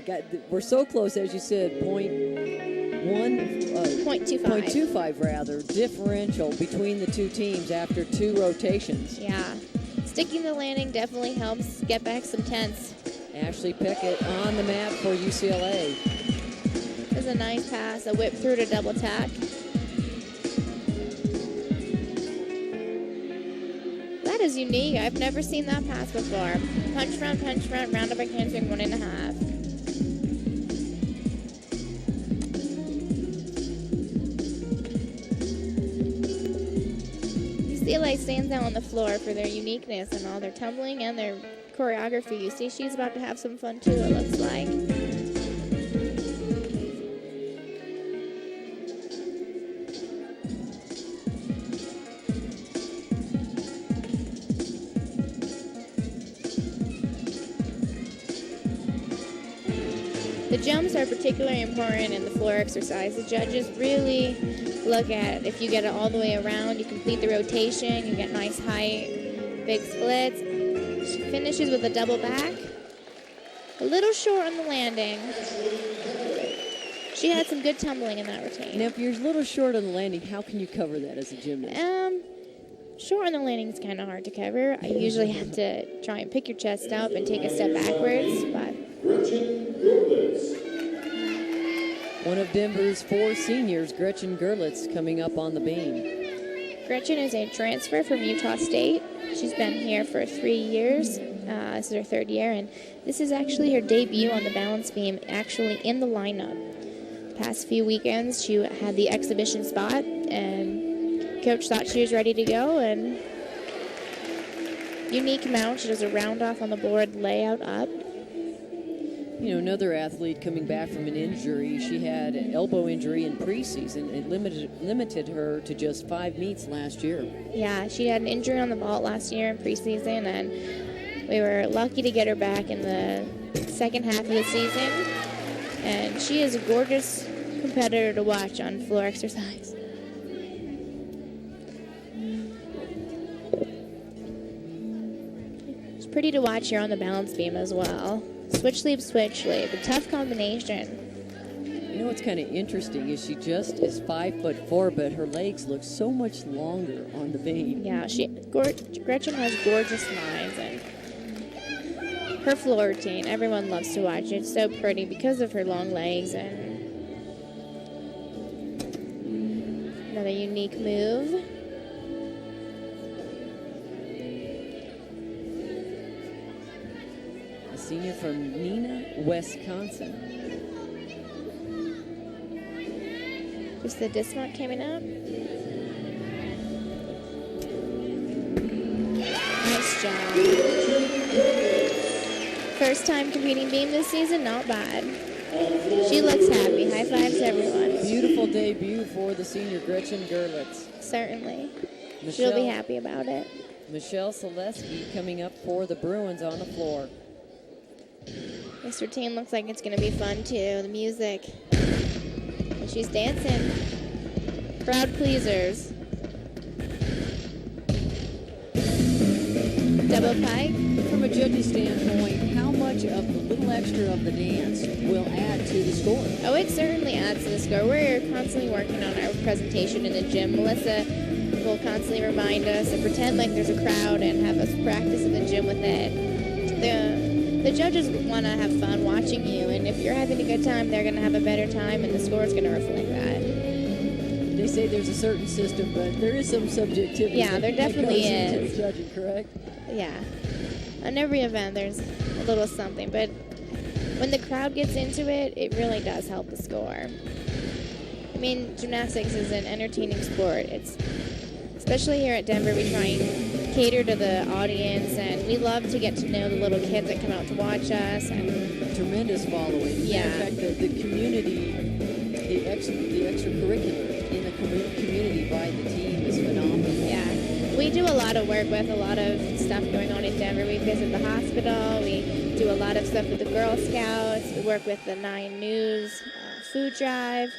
we're so close, as you said, 0.25 rather, differential between the two teams after 2 rotations. Yeah. Sticking the landing definitely helps get back some tense. Ashley Pickett on the mat for UCLA. There's a nice pass, a whip through to double tack. That is unique. I've never seen that pass before. Punch front, round up back handspring, 1.5. UCLA stands out on the floor for their uniqueness and all their tumbling and their choreography. You see, she's about to have some fun too, it looks like. The jumps are particularly important in the floor exercise. The judges really look at if you get it all the way around, you complete the rotation, you get nice height, big splits. She finishes with a double back. A little short on the landing. She had some good tumbling in that routine. Now, if you're a little short on the landing, how can you cover that as a gymnast? Short on the landing is kind of hard to cover. I usually have to try and pick your chest up and take a step backwards, but one of Denver's 4 seniors, Gretchen Gerlitz, coming up on the beam. Gretchen is a transfer from Utah State. She's been here for 3 years. This is her 3rd year, and this is actually her debut on the balance beam, actually in the lineup. The past few weekends, she had the exhibition spot, and coach thought she was ready to go, and unique mount. She does a round off on the board, layout up. You know, another athlete coming back from an injury. She had an elbow injury in preseason. It limited her to just 5 meets last year. Yeah, she had an injury on the vault last year in preseason, and we were lucky to get her back in the second half of the season. And she is a gorgeous competitor to watch on floor exercise. It's pretty to watch here on the balance beam as well. Switch leap, a tough combination. You know what's kind of interesting is she just is 5'4", but her legs look so much longer on the beam. Yeah, Gretchen has gorgeous lines, and her floor routine, everyone loves to watch it. It's so pretty because of her long legs. And another unique move. Senior from Neenah, Wisconsin. Just the dismount coming up. Nice job. First time competing beam this season, not bad. She looks happy. High fives to everyone. Beautiful debut for the senior Gretchen Gerlitz. Certainly. She'll be happy about it. Michelle Selesky coming up for the Bruins on the floor. This routine looks like it's going to be fun too. The music. And she's dancing. Crowd pleasers. Double pike. From a judge's standpoint, how much of the little extra of the dance will add to the score? Oh, it certainly adds to the score. We're constantly working on our presentation in the gym. Melissa will constantly remind us and pretend like there's a crowd and have us practice in the gym with it. The judges want to have fun watching you, and if you're having a good time, they're going to have a better time, and the score is going to reflect that. They say there's a certain system, but there is some subjectivity. Yeah, there definitely is. Into judging, correct? Yeah. On every event, there's a little something, but when the crowd gets into it, it really does help the score. I mean, gymnastics is an entertaining sport. Especially here at Denver, we try and cater to the audience, and we love to get to know the little kids that come out to watch us. And a tremendous following. Yeah. In fact, the community, the extracurricular in the community by the team is phenomenal. Yeah. We do a lot of work with a lot of stuff going on in Denver. We visit the hospital. We do a lot of stuff with the Girl Scouts. We work with the 9 News food drive.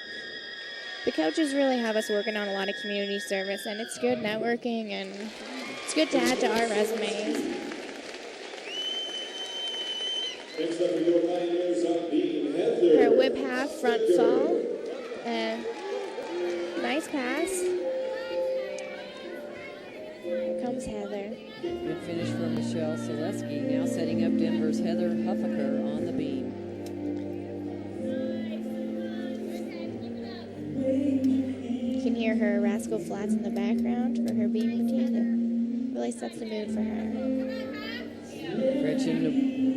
The coaches really have us working on a lot of community service, and it's good networking, and it's good to add to our resumes. Next up for your pioneers on beam, Heather. Her whip half front fall. Nice pass. Here comes Heather. Good finish from Michelle Selesky, now setting up Denver's Heather Huffaker on the beam. can hear her Rascal Flats in the background for her beam routine. It really sets the mood for her. Gretchen,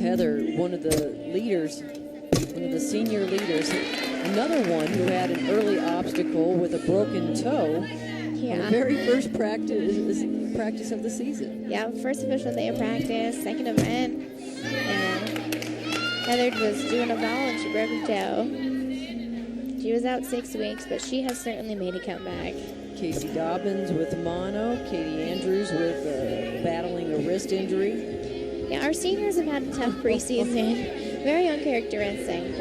Heather, one of the leaders, one of the senior leaders, another one who had an early obstacle with a broken toe. Yeah. On the very first practice of the season. Yeah, first official day of practice, second event, and Heather was doing a ball and she broke her toe. She was out 6 weeks, but she has certainly made a comeback. Casey Dobbins with mono, Katie Andrews with battling a wrist injury. Yeah, our seniors have had a tough preseason, very uncharacteristic,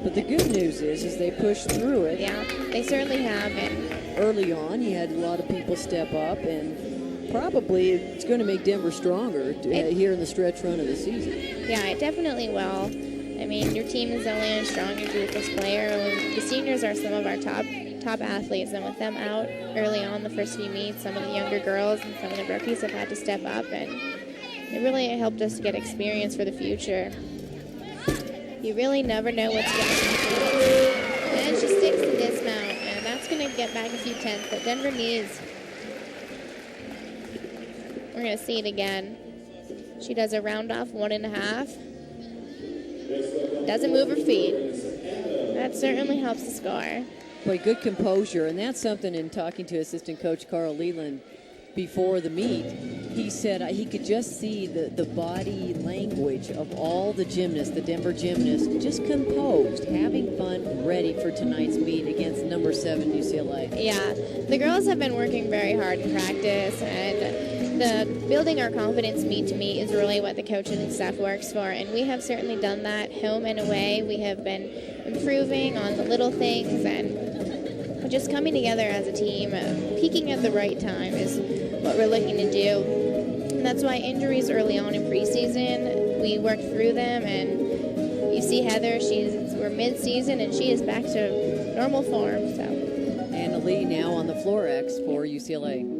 but the good news is they pushed through it. yeah, they certainly have. And early on, you had a lot of people step up, and probably it's going to make Denver stronger here in the stretch run of the season. yeah, it definitely will. I mean, your team is only as strong as your weakest player. The seniors are some of our top athletes, and with them out early on the first few meets, some of the younger girls and some of the rookies have had to step up, and it really helped us get experience for the future. You really never know what's going to happen. And she sticks the dismount, and that's going to get back a few tenths that Denver needs. We're going to see it again. She does a round off 1.5. Doesn't move her feet. That certainly helps the score. Boy, good composure, and that's something in talking to assistant coach Carl Leland before the meet. He said he could just see the body language of all the gymnasts, the Denver gymnasts, just composed, having fun, ready for tonight's meet against number 7 UCLA. Yeah, the girls have been working very hard in practice, and the building our confidence meet to meet is really what the coaches and staff works for, and we have certainly done that home and away. We have been improving on the little things and just coming together as a team, peaking at the right time is what we're looking to do. And that's why injuries early on in preseason, we worked through them, and you see Heather, we're mid-season and she is back to normal form. So Anna Lee now on the floor X for UCLA.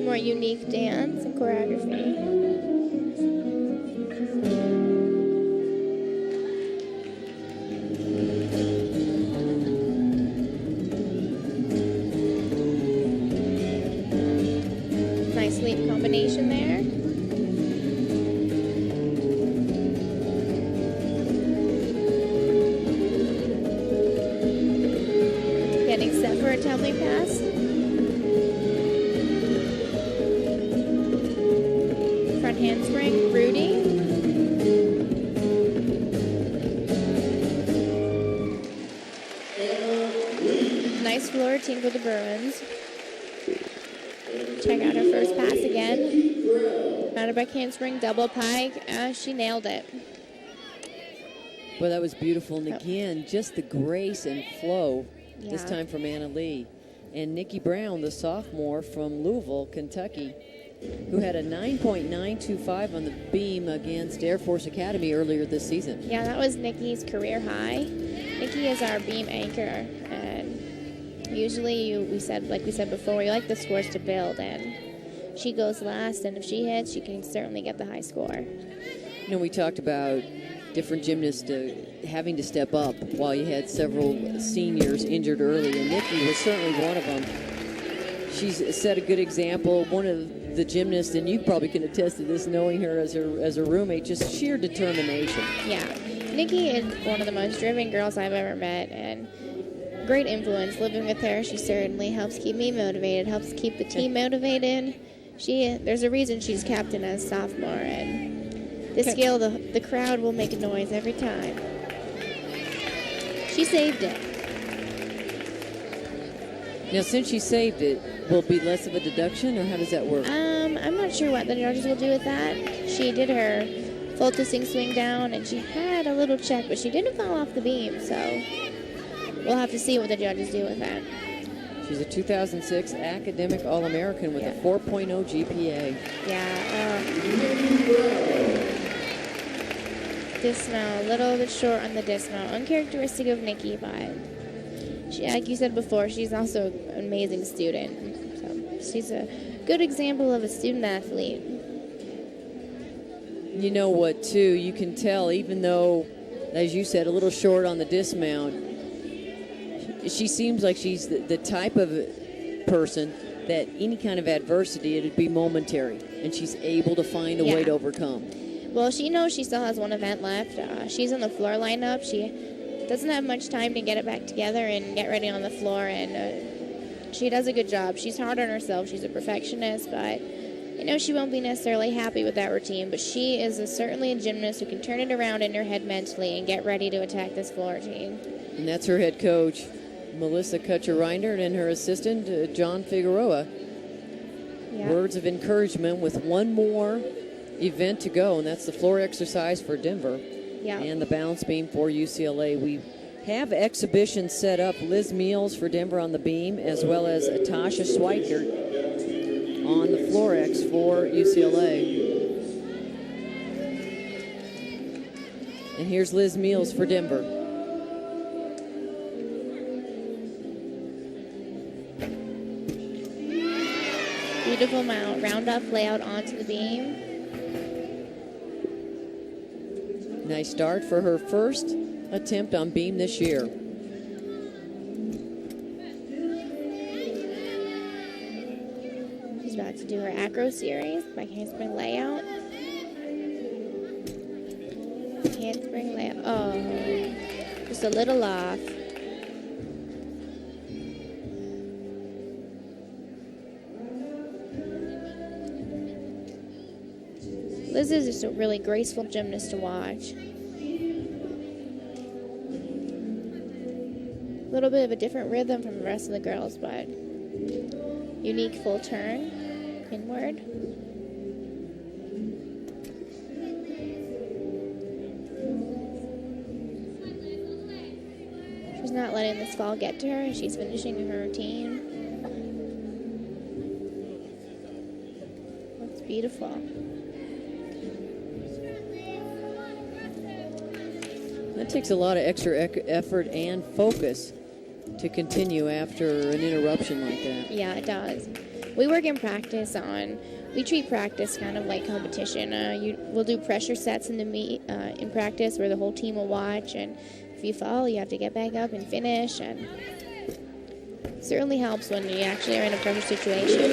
more unique dance and choreography. Nice leap combination there. Getting set for a tumbling pass. Front handspring, Rudy. Nice floor routine for the Bruins. Check out her first pass again. Mounted back handspring, double pike. She nailed it. Well, that was beautiful. And again, just the grace and flow, this Yeah. time from Anna Lee. And Nikki Brown, the sophomore from Louisville, Kentucky, who had a 9.925 on the beam against Air Force Academy earlier this season. Yeah, that was Nikki's career high. Nikki is our beam anchor, and usually we said before, we like the scores to build, and she goes last, and if she hits, she can certainly get the high score. You know, we talked about different gymnasts having to step up while you had several seniors injured early, and Nikki was certainly one of them. She's set a good example. One of the gymnasts, and you probably can attest to this knowing her as a roommate, just sheer determination. Yeah, Nikki is one of the most driven girls I've ever met, and great influence. Living with her, she certainly helps keep me motivated, helps keep the team motivated. There's a reason she's captain as sophomore, and this skill, the crowd will make a noise every time. She saved it. Now, since she saved it, will it be less of a deduction, or how does that work? I'm not sure what the judges will do with that. She did her full twisting swing down, and she had a little check, but she didn't fall off the beam, so we'll have to see what the judges do with that. She's a 2006 academic All-American with a 4.0 GPA. Yeah. Dismount, a little bit short on the dismount. Uncharacteristic of Nikki, but she, like you said before, she's also an amazing student. So she's a good example of a student athlete. You know what, too? You can tell, even though, as you said, a little short on the dismount, she seems like she's the type of person that any kind of adversity, it'd be momentary, and she's able to find a way to overcome. Well, she knows she still has one event left. She's on the floor lineup. She doesn't have much time to get it back together and get ready on the floor, and she does a good job. She's hard on herself. She's a perfectionist, but she won't be necessarily happy with that routine, but she is certainly a gymnast who can turn it around in her head mentally and get ready to attack this floor routine. And that's her head coach, Melissa Kutcher-Reiner, and her assistant, John Figueroa. Yeah. Words of encouragement with one more event to go, and that's the floor exercise for Denver and the balance beam for UCLA. We have exhibitions set up. Liz Meals for Denver on the beam, as well as Tasha Schweikert on the floor X for UCLA. And here's Liz Meals for Denver. Beautiful round off layout onto the beam. Nice start for her first attempt on beam this year. She's about to do her acro series by handspring layout. Handspring layout. Oh, just a little off. Liz is just a really graceful gymnast to watch. A little bit of a different rhythm from the rest of the girls, but unique full turn inward. She's not letting this fall get to her. She's finishing her routine. Looks beautiful. That takes a lot of extra effort and focus to continue after an interruption like that. Yeah, it does. We work in practice we treat practice kind of like competition. We'll do pressure sets in the meet in practice where the whole team will watch, and if you fall, you have to get back up and finish, and it certainly helps when you actually are in a pressure situation.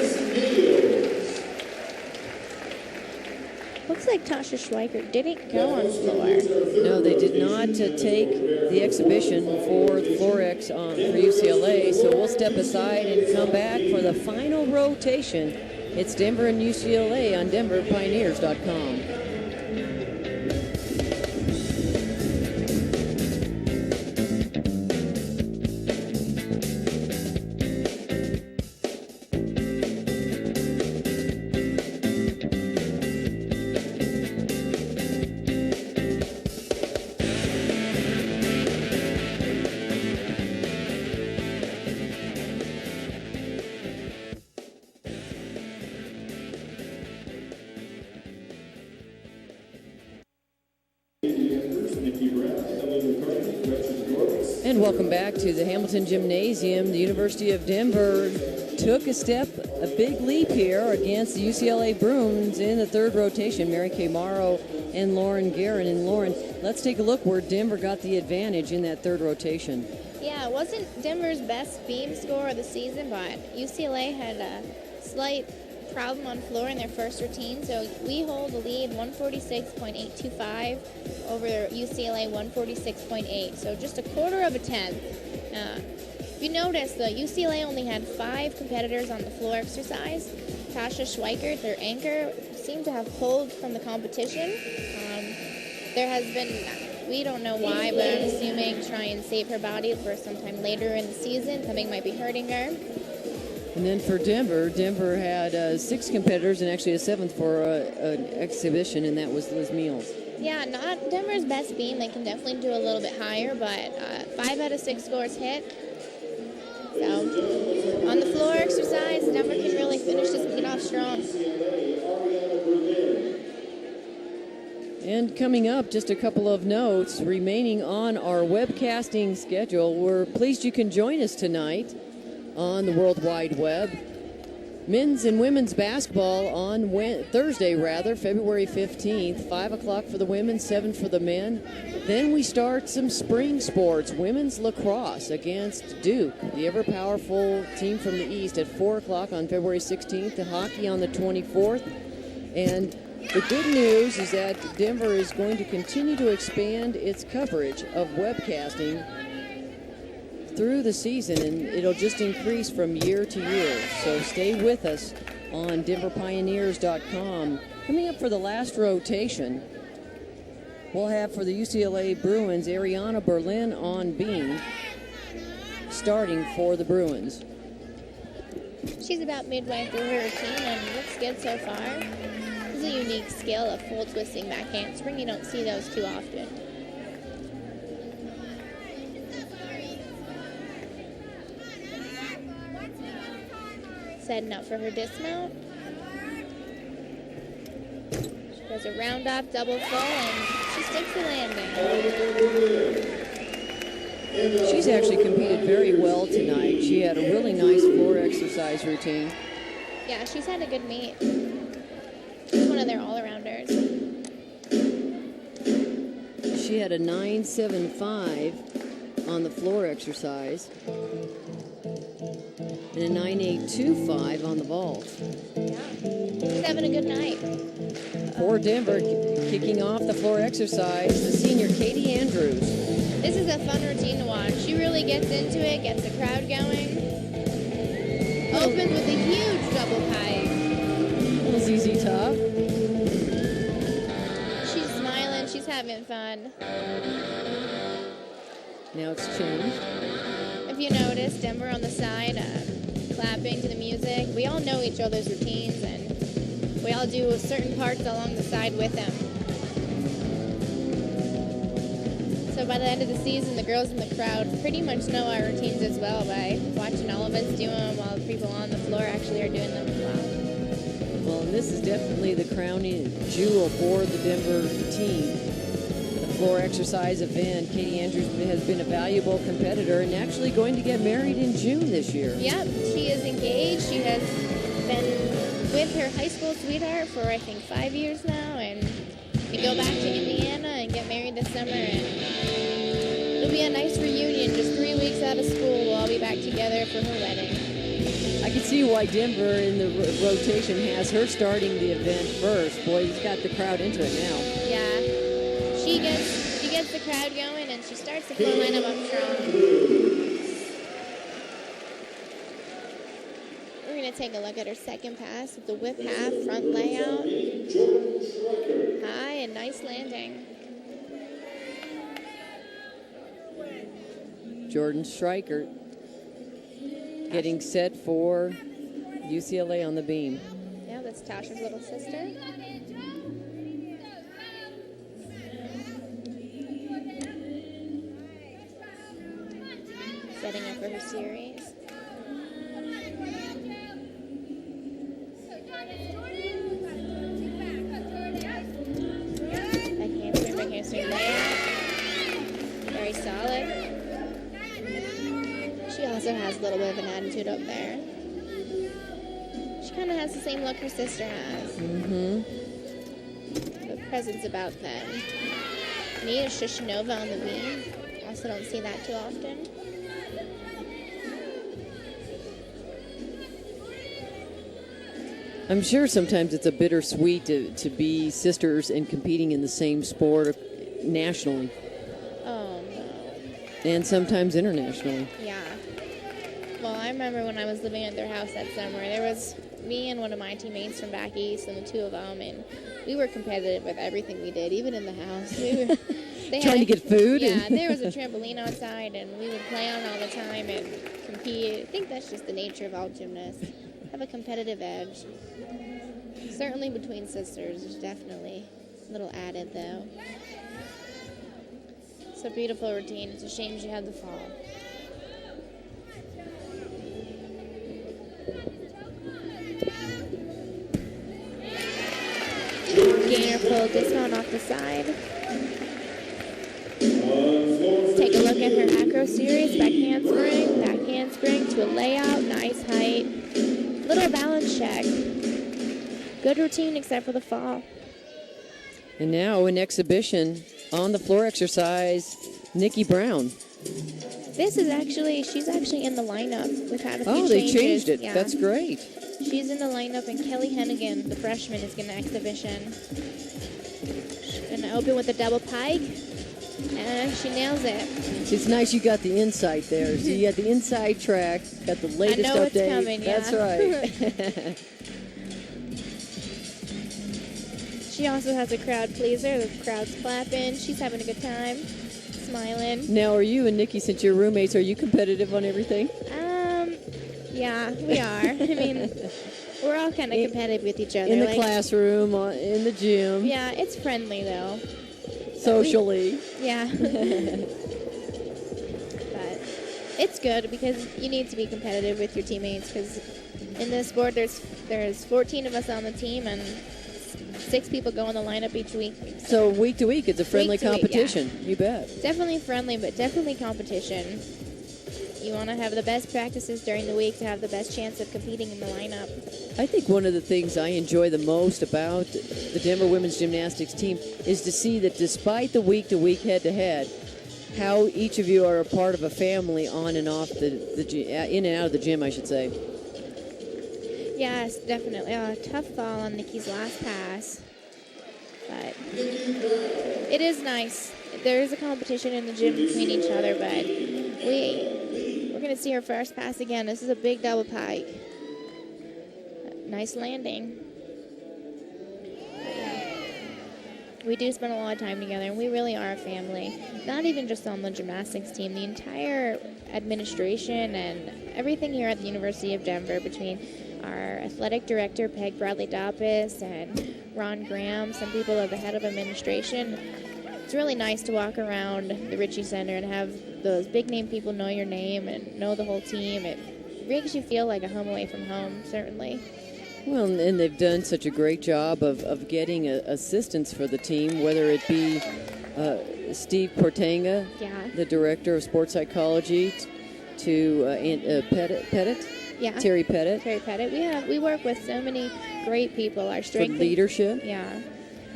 Looks like Tasha Schweikert didn't go on floor. No, they did not take the exhibition for the floor X for UCLA, so we'll step aside and come back for the final rotation. It's Denver and UCLA on DenverPioneers.com. And welcome back to the Hamilton Gymnasium. The University of Denver took a big leap here against the UCLA Bruins in the third rotation. Mary Kay Morrow and Lauren Guerin. And Lauren, let's take a look where Denver got the advantage in that third rotation. Yeah, it wasn't Denver's best beam score of the season, but UCLA had a slight problem on floor in their first routine, so we hold the lead 146.825 over UCLA 146.8, so just a quarter of a tenth. If you notice, the UCLA only had 5 competitors on the floor exercise. Tasha Schweikert, their anchor, seemed to have pulled from the competition. There has been, we don't know why, but I'm assuming try and save her body for sometime later in the season. Something might be hurting her. And then for Denver had 6 competitors and actually a 7th for an exhibition, and that was Liz Meals. Yeah, not Denver's best beam. They can definitely do a little bit higher, but 5 out of 6 scores hit. So on the floor exercise, Denver can really finish this meet off strong. And coming up, just a couple of notes remaining on our webcasting schedule. We're pleased you can join us tonight on the World Wide Web. Men's and women's basketball on Thursday, February 15th, 5 o'clock for the women, 7 for the men. Then we start some spring sports. Women's lacrosse against Duke, the ever-powerful team from the East, at 4 o'clock on February 16th. The hockey on the 24th. And the good news is that Denver is going to continue to expand its coverage of webcasting through the season, and it'll just increase from year to year. So stay with us on denverpioneers.com. Coming up for the last rotation, we'll have for the UCLA Bruins Ariana Berlin on beam, starting for the Bruins. She's about midway through her routine and looks good so far. This is a unique skill of full twisting back handspring. You don't see those too often. Setting up for her dismount. She does a round off double full and she sticks the landing. She's actually competed very well tonight. She had a really nice floor exercise routine. Yeah, she's had a good meet. She's one of their all-arounders. She had a 9.75 on the floor exercise and a 9.825 on the vault. Yeah, she's having a good night. For Denver, kicking off the floor exercise, the senior Katie Andrews. This is a fun routine to watch. She really gets into it, gets the crowd going. Opens with a huge double pipe. Little ZZ Top. She's smiling. She's having fun. Now it's changed. If you notice, Denver on the side, clapping to the music. We all know each other's routines, and we all do certain parts along the side with them. So by the end of the season, the girls in the crowd pretty much know our routines as well by watching all of us do them while the people on the floor actually are doing them as well. Well, and this is definitely the crowning jewel for the Denver team. The floor exercise event. Katie Andrews has been a valuable competitor and actually going to get married in June this year. Yep, she is engaged. She has been with her high school sweetheart for, I think, 5 years now, and we go back to Indiana and get married this summer, and it'll be a nice reunion. Just 3 weeks out of school, we'll all be back together for her wedding. I can see why Denver in the rotation has her starting the event first. Boy, he's got the crowd into it now. Yeah, she gets the crowd going, and she starts the floor lineup up strong. We're going to take a look at her second pass with the whip half front layout. High and nice landing. Jordan Streicher getting set for UCLA on the beam. Yeah, that's Tasha's little sister. Setting up for her series. Back handspring layout. Very solid. She also has a little bit of an attitude up there. She kind of has the same look her sister has. Mm-hmm. The presence about them. Nia Shishinova on the beam. Also don't see that too often. I'm sure sometimes it's a bittersweet to be sisters and competing in the same sport nationally. Oh, no. And sometimes internationally. Yeah. Well, I remember when I was living at their house that summer, there was me and one of my teammates from back east and the two of them, and we were competitive with everything we did, even in the house. We were trying to get food? Yeah, there was a trampoline outside, and we would play on all the time and compete. I think that's just the nature of all gymnasts. Have a competitive edge. Certainly between sisters, there's definitely a little added, though. It's a beautiful routine. It's a shame she had the fall. Gainer full dismount off the side. Let's take a look at her acro series. Back handspring to a layout. Nice height. little balance check. Good routine except for the fall. And now an exhibition on the floor exercise, Nikki Brown. She's actually in the lineup. We've had a few changes. Oh, they changed it. Yeah. That's great. She's in the lineup, and Kelly Hennigan, the freshman, is going to exhibition. She's going to open with a double pike, and she nails it. It's nice you got the insight there. So you got the inside track, got the latest I know update. It's coming, yeah. That's right. She also has a crowd pleaser. The crowd's clapping. She's having a good time, smiling. Now, are you and Nikki, since you're roommates, are you competitive on everything? Yeah, we are. I mean, we're all kind of competitive with each other. In the classroom, in the gym. Yeah, it's friendly, though. Socially. Yeah. But it's good because you need to be competitive with your teammates because in this sport, there's 14 of us on the team and 6 people go in the lineup each week. So week to week, it's a friendly competition. Yeah. You bet. Definitely friendly, but definitely competition. You want to have the best practices during the week to have the best chance of competing in the lineup. I think one of the things I enjoy the most about the Denver women's gymnastics team is to see that despite the week-to-week head-to-head, how each of you are a part of a family on and off in and out of the gym, I should say. Yes, definitely. Tough fall on Nikki's last pass. But it is nice. There is a competition in the gym between each other, but we're going to see her first pass again. This is a big double pike. Nice landing. We do spend a lot of time together, and we really are a family. Not even just on the gymnastics team. The entire administration and everything here at the University of Denver between our athletic director, Peg Bradley-Doppis, and Ron Graham, some people at the head of administration. It's really nice to walk around the Ritchie Center and have those big-name people know your name and know the whole team. It makes you feel like a home away from home, certainly. Well, and they've done such a great job of getting assistance for the team, whether it be Steve Portanga, the director of sports psychology, to Pettit. Yeah. Terry Pettit. We work with so many great people. Our strength for leadership. Yeah.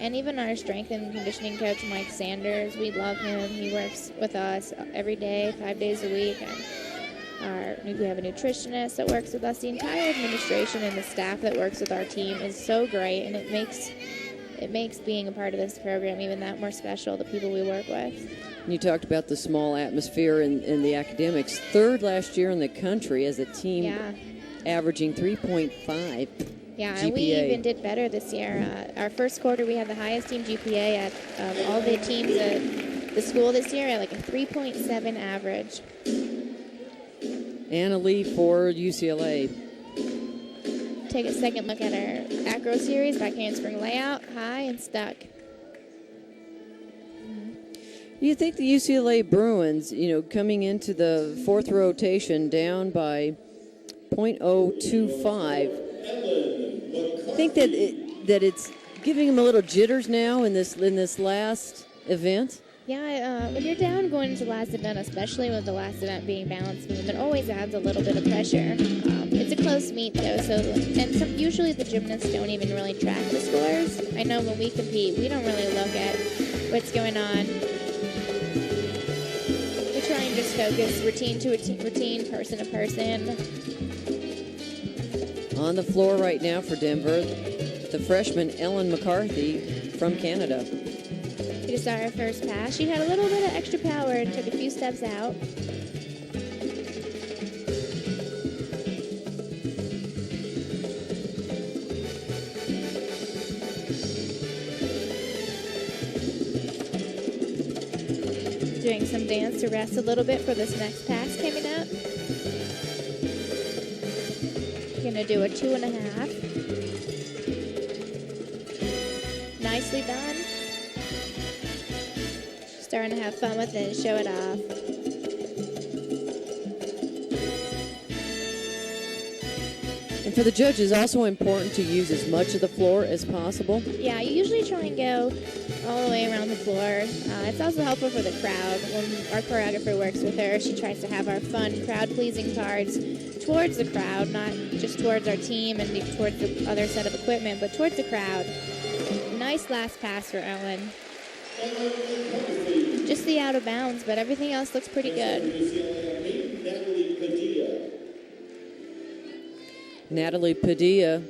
And even our strength and conditioning coach, Mike Sanders, we love him. He works with us every day, 5 days a week. And we have a nutritionist that works with us. The entire administration and the staff that works with our team is so great, and it makes being a part of this program even that more special, the people we work with. You talked about the small atmosphere in the academics. 3rd last year in the country as a team, averaging 3.5 Yeah, GPA. And we even did better this year. Our first quarter, we had the highest team GPA of all the teams at the school this year at like a 3.7 average. Anna Lee for UCLA. Take a second look at our acro series, back handspring layout, high and stuck. You think the UCLA Bruins, coming into the 4th rotation down by .025, think that it's giving them a little jitters now in this last event? Yeah, when you're down going into the last event, especially with the last event being balanced beam, it always adds a little bit of pressure. It's a close meet, though, usually the gymnasts don't even really track the scores. I know when we compete, we don't really look at what's going on. We try and just focus routine to routine, person to person. On the floor right now for Denver, the freshman Ellen McCarthy from Canada. We just saw her first pass. She had a little bit of extra power and took a few steps out. Doing some dance to rest a little bit for this next pass coming up. Gonna do a 2.5. Nicely done. Starting to have fun with it and show it off. And for the judges, also important to use as much of the floor as possible. Yeah, you usually try and go all the way around the floor. It's also helpful for the crowd. When our choreographer works with her, she tries to have our fun, crowd-pleasing cards towards the crowd, not just towards our team and towards the other set of equipment, but towards the crowd. Nice last pass for Ellen. Just the out of bounds, but everything else looks pretty good. Natalie Padilla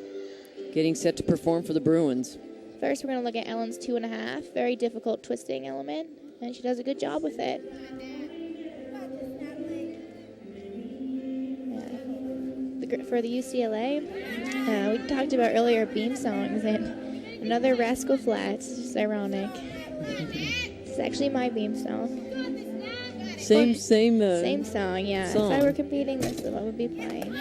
getting set to perform for the Bruins. First, we're going to look at Ellen's 2.5. Very difficult twisting element, and she does a good job with it. For the UCLA, we talked about earlier beam songs, and another Rascal Flatts. It's just ironic. It's actually my beam song. Same song, yeah. Song. If I were competing, this is what I would be playing.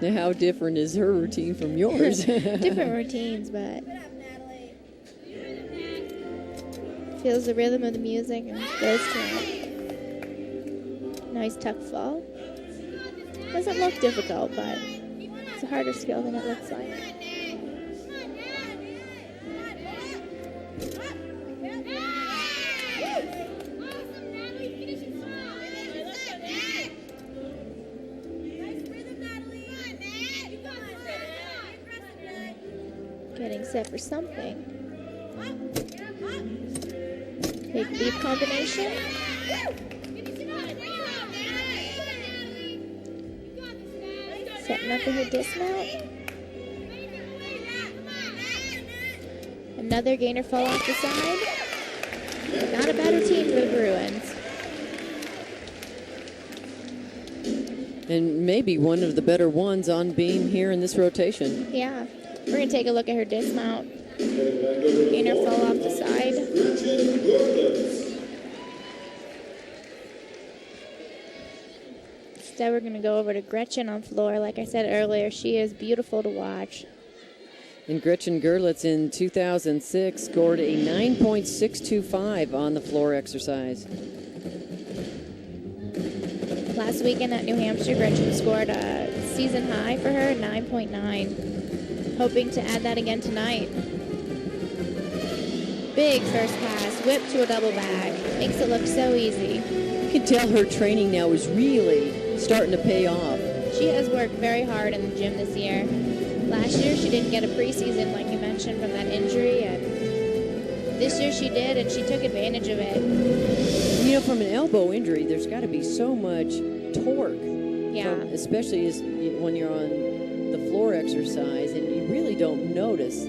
Now, how different is her routine from yours? Different routines, but feels the rhythm of the music and goes to it. Nice tuck fall. Doesn't look difficult, but it's a harder skill than it looks like. Getting set for something. Big leap combination. Setting up for her dismount. Another gainer fall off the side. Not a bad routine for the Bruins. And maybe one of the better ones on beam here in this rotation. Yeah. We're going to take a look at her dismount. Gainer fall off the side. Instead, we're going to go over to Gretchen on floor. Like I said earlier, she is beautiful to watch. And Gretchen Gerlitz in 2006 scored a 9.625 on the floor exercise. Last weekend at New Hampshire, Gretchen scored a season high for her, 9.9. Hoping to add that again tonight. Big first pass, whip to a double back. Makes it look so easy. You can tell her training now is really starting to pay off. She has worked very hard in the gym this year. Last year she didn't get a preseason like you mentioned from that injury, and this year she did, and she took advantage of it. You know, from an elbow injury, there's got to be so much torque. Yeah. Especially when you're on the floor exercise, and you really don't notice,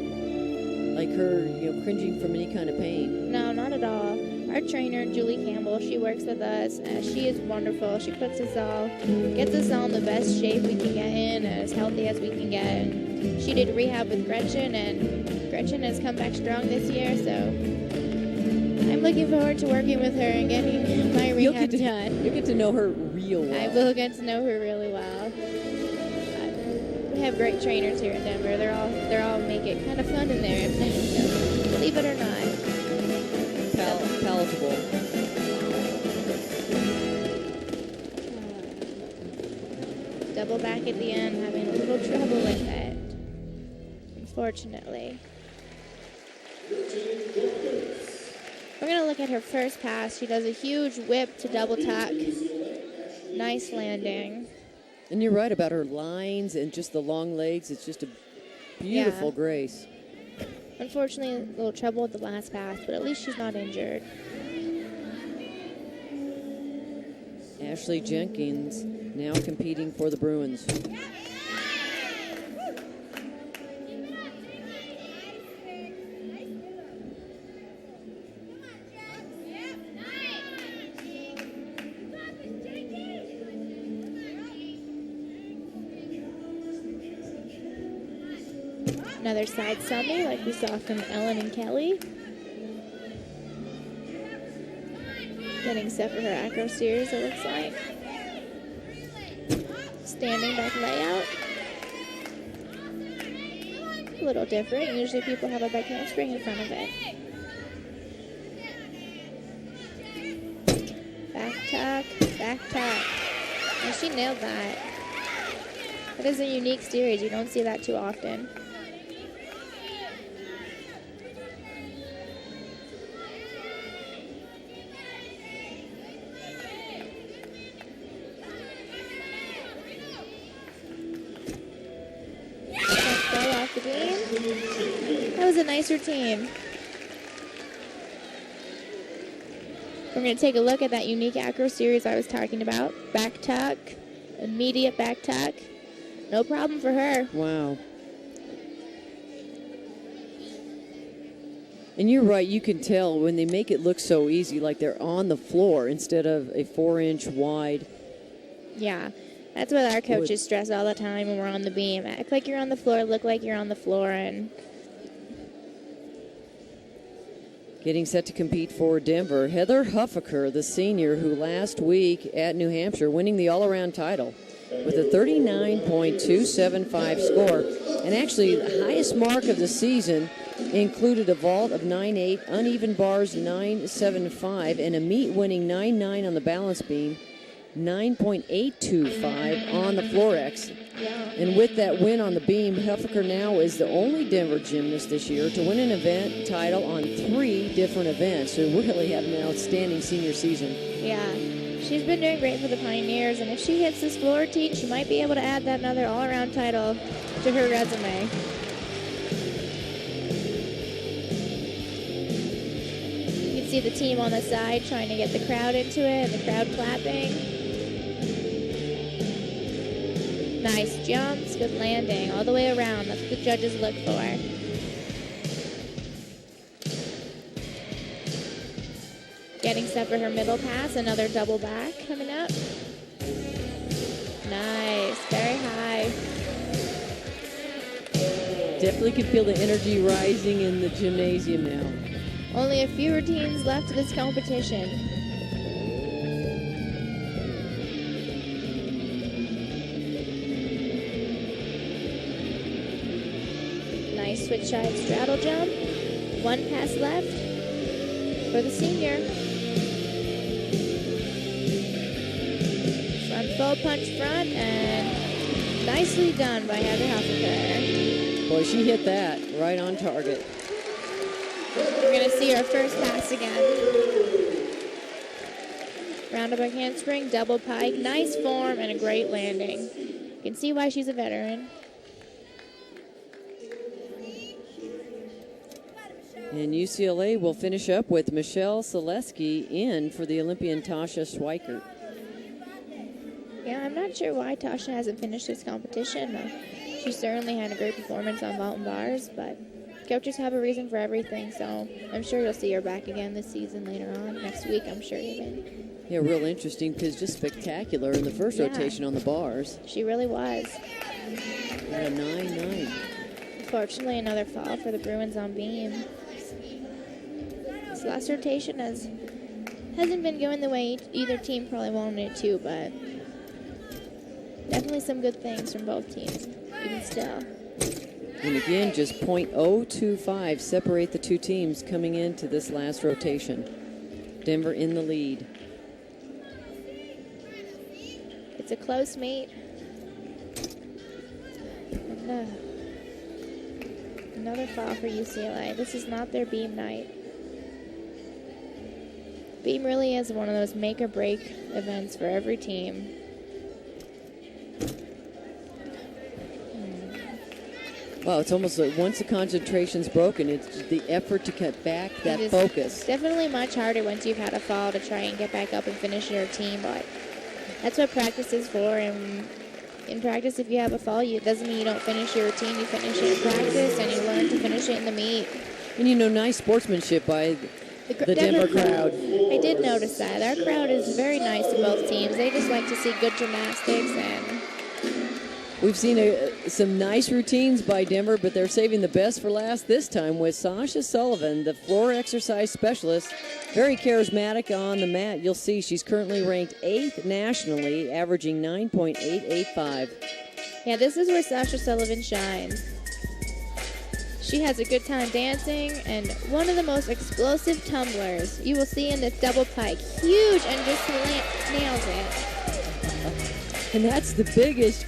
like her, cringing from any kind of pain. No, not at all. Our trainer, Julie Campbell, she works with us. She is wonderful. She gets us all in the best shape we can get in, as healthy as we can get. And she did rehab with Gretchen, and Gretchen has come back strong this year, so I'm looking forward to working with her and getting my rehab done. You'll get to know her real well. I will get to know her really well. We have great trainers here in Denver. They're all make it kind of fun in there, so believe it or not. Palatable. Double back at the end, having a little trouble with it, unfortunately. We're going to look at her first pass. She does a huge whip to double tuck. Nice landing. And you're right about her lines and just the long legs. It's just a beautiful grace. Unfortunately, a little trouble with the last pass, but at least she's not injured. Ashley Jenkins now competing for the Bruins. Another side somersault like we saw from Ellen and Kelly. Getting set for her acro series, it looks like. Standing back layout. A little different. Usually people have a back handspring in front of it. Back tuck, back tuck. And she nailed that. That is a unique series. You don't see that too often. was a nice routine. We're going to take a look at that unique acro series I was talking about. Back tuck, immediate back tuck. No problem for her. Wow. And you're right, you can tell when they make it look so easy, like they're on the floor instead of a 4-inch wide. Yeah, that's what our coaches stress all the time when we're on the beam. Act like you're on the floor, look like you're on the floor, and getting set to compete for Denver, Heather Huffaker, the senior who last week at New Hampshire winning the all-around title with a 39.275 score. And actually, the highest mark of the season included a vault of 9.8, uneven bars 9.75, and a meet winning 9.9 on the balance beam, 9.825 on the floor X. And with that win on the beam, Huffaker now is the only Denver gymnast this year to win an event title on 3 different events. So really had an outstanding senior season. yeah, she's been doing great for the Pioneers, and if she hits this floor routine, she might be able to add that another all-around title to her resume. You can see the team on the side trying to get the crowd into it, and the crowd clapping. Nice jumps, good landing, all the way around. That's what the judges look for. Getting set for her middle pass, another double back coming up. Nice, very high. Definitely can feel the energy rising in the gymnasium now. Only a few routines left of this competition. Nice switch side straddle jump. 1 pass left for the senior. Front full punch front, and nicely done by Heather Huffaker. Boy, she hit that right on target. We're going to see our first pass again. Round up a handspring, double pike, nice form, and a great landing. You can see why she's a veteran. And UCLA will finish up with Michelle Selesky in for the Olympian Tasha Schweikert. Yeah, I'm not sure why Tasha hasn't finished this competition. She certainly had a great performance on vault and bars, but coaches have a reason for everything, so I'm sure you'll see her back again this season later on, next week, I'm sure even. Yeah, real interesting because just spectacular in the first rotation on the bars. She really was. At a 9.9. Unfortunately, another fall for the Bruins on beam. This last rotation hasn't been going the way either team probably wanted it to, but definitely some good things from both teams, even still. And again, just .025 separate the two teams coming into this last rotation. Denver in the lead. It's a close meet. And, another fall for UCLA. This is not their beam night. Beam really is one of those make or break events for every team. Wow, it's almost like once the concentration's broken, it's the effort to get back that focus. Definitely much harder once you've had a fall to try and get back up and finish your routine, but that's what practice is for. And in practice, if you have a fall, it doesn't mean you don't finish your routine. You finish it in practice, and you learn to finish it in the meet. And nice sportsmanship by the Denver crowd. I did notice that. Our crowd is very nice to both teams. They just like to see good gymnastics, and we've seen some nice routines by Denver, but they're saving the best for last this time with Sasha Sullivan, the floor exercise specialist. Very charismatic on the mat. You'll see she's currently ranked 8th nationally, averaging 9.885. Yeah, this is where Sasha Sullivan shines. She has a good time dancing, and one of the most explosive tumblers you will see in this double pike. Huge, and just nails it. And that's the biggest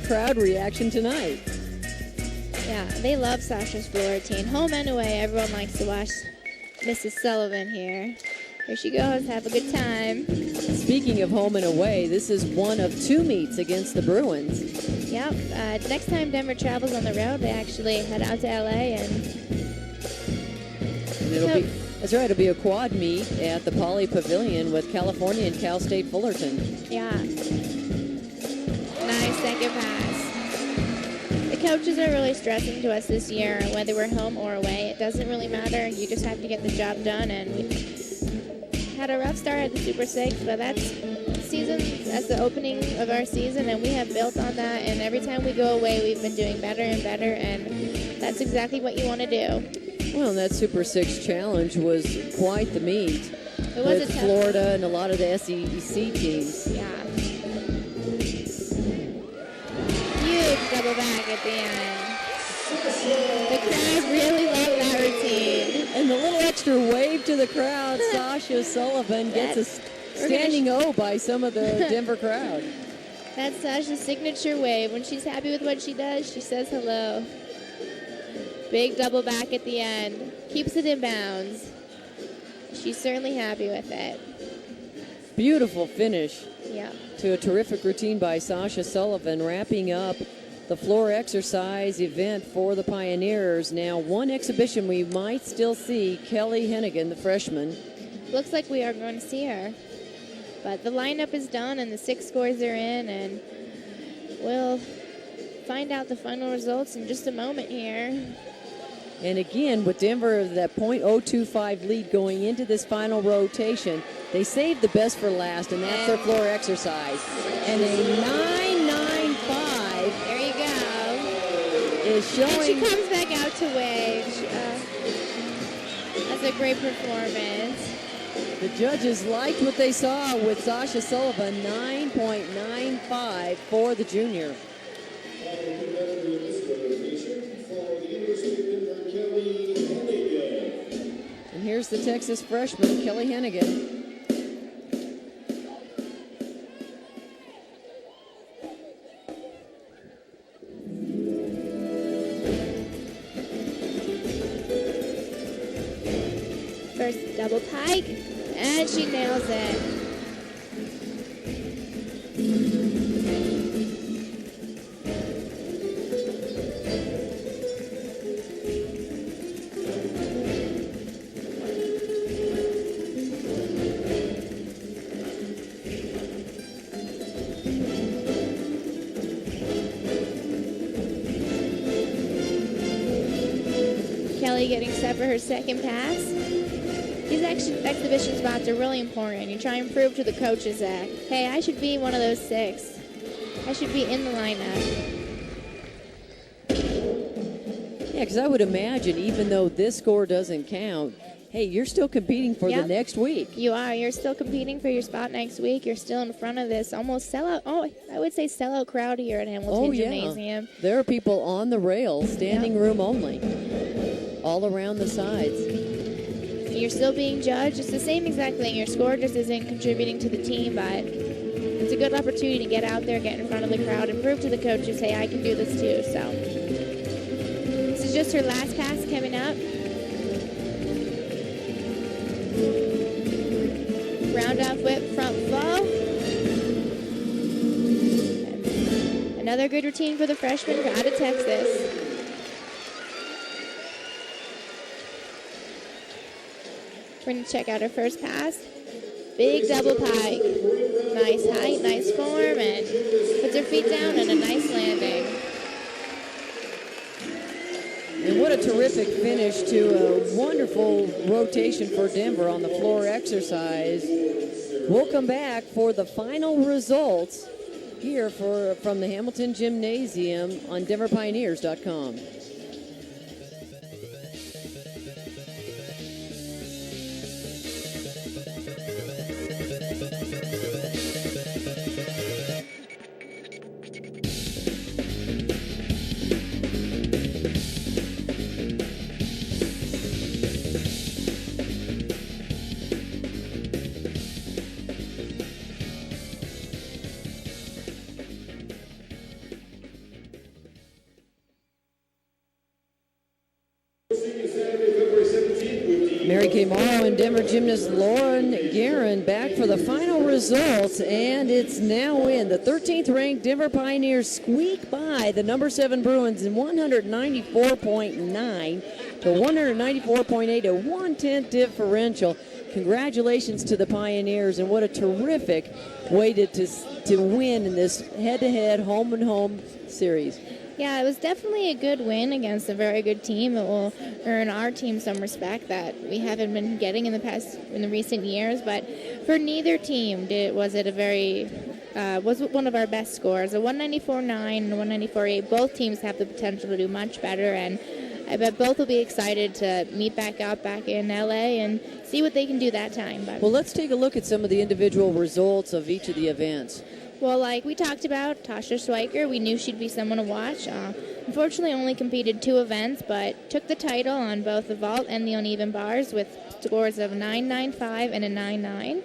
crowd reaction tonight. Yeah, they love Sasha's floor routine. Home and away, everyone likes to watch Mrs. Sullivan here. Here she goes, have a good time. Speaking of home and away, this is one of 2 meets against the Bruins. Yep, next time Denver travels on the road, they actually head out to LA and That's right. It'll be a quad meet at the Poly Pavilion with California and Cal State Fullerton. Yeah. Nice second pass. The coaches are really stressing to us this year, whether we're home or away. It doesn't really matter. You just have to get the job done. And we had a rough start at the Super 6, but that's the opening of our season, and we have built on that. And every time we go away, we've been doing better and better, and that's exactly what you want to do. Well, that Super 6 challenge was quite the meet. It was with a tough Florida and a lot of the SEC teams. Yeah. Huge double back at the end. The crowd really loved that routine. And the little extra wave to the crowd, Sasha Sullivan gets a standing O by some of the Denver crowd. That's Sasha's signature wave. When she's happy with what she does, she says hello. Big double back at the end. Keeps it in bounds. She's certainly happy with it. Beautiful finish. Yeah. To a terrific routine by Sasha Sullivan, wrapping up the floor exercise event for the Pioneers. Now, one exhibition we might still see, Kelly Hennigan, the freshman. Looks like we are going to see her. But the lineup is done and the 6 scores are in, and we'll find out the final results in just a moment here. And again, with Denver, that .025 lead going into this final rotation, they saved the best for last, and that's their floor exercise. And a 9.95. There you go. Is showing. And she comes back out to wave. That's a great performance. The judges liked what they saw with Sasha Sullivan, 9.95 for the junior. And here's the Texas freshman, Kelly Hennigan. First double pike, and she nails it. Kelly getting set for her second pass. These exhibition spots are really important. You try and prove to the coaches that, hey, I should be one of those 6. I should be in the lineup. Yeah, because I would imagine, even though this score doesn't count, hey, you're still competing for the next week. You are. You're still competing for your spot next week. You're still in front of this almost sellout. Oh, I would say sellout crowd here at Hamilton Gymnasium. There are people on the rails, standing room only, all around the sides. You're still being judged. It's the same exact thing. Your score just isn't contributing to the team, but it's a good opportunity to get out there, get in front of the crowd, and prove to the coaches, hey, I can do this too. So this is just her last pass coming up. Round off whip, front flow. Another good routine for the freshman out of Texas. We're going to check out her first pass. Big double pike. Nice height, nice form, and puts her feet down and a nice landing. And what a terrific finish to a wonderful rotation for Denver on the floor exercise. We'll come back for the final results here from the Hamilton Gymnasium on DenverPioneers.com. Mary Kay Morrow and Denver gymnast Lauren Guerin back for the final results, and it's now in. The 13th ranked Denver Pioneers squeak by the number 7 Bruins in 194.9 to 194.8, a 1/10 differential. Congratulations to the Pioneers, and what a terrific way to win in this head-to-head, home-and-home series. Yeah, it was definitely a good win against a very good team. It will earn our team some respect that we haven't been getting in the recent years. But for neither team was one of our best scores. A 194.9 and a 194.8. Both teams have the potential to do much better, and I bet both will be excited to meet back in LA and see what they can do that time. But well, let's take a look at some of the individual results of each of the events. Well, like we talked about, Tasha Schweiker, we knew she'd be someone to watch. Unfortunately, only competed 2 events, but took the title on both the vault and the uneven bars with scores of 9.95 and a 9.9.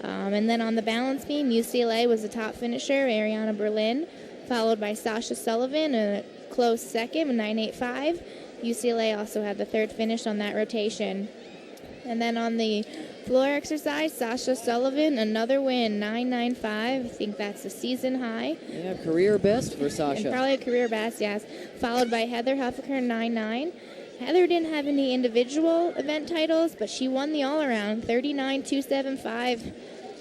And then on the balance beam, UCLA was the top finisher, Ariana Berlin, followed by Sasha Sullivan, a close second with 9.85. UCLA also had the third finish on that rotation. And then on the floor exercise, Sasha Sullivan, another win, 9.95. I think that's a season high. Yeah, career best for Sasha. And probably a career best, yes. Followed by Heather Huffaker, 9.9. Heather didn't have any individual event titles, but she won the all-around, 39.275.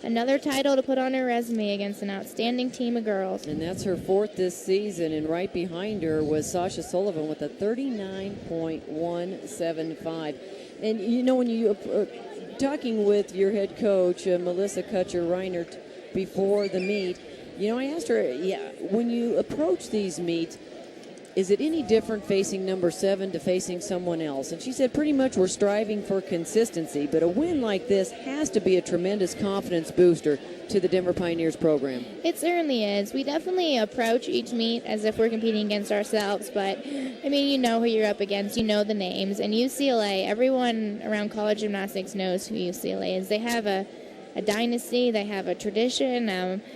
Another title to put on her resume against an outstanding team of girls. And that's her 4th this season, and right behind her was Sasha Sullivan with a 39.175. And, you know, when you talking with your head coach, Melissa Kutcher-Reinert, before the meet, you know, I asked her, when you approach these meets, is it any different facing number 7 to facing someone else? And she said pretty much we're striving for consistency, but a win like this has to be a tremendous confidence booster to the Denver Pioneers program. It certainly is. We definitely approach each meet as if we're competing against ourselves, but I mean, you know who you're up against, you know the names, and UCLA, everyone around college gymnastics knows who UCLA is. They have a dynasty, they have a tradition,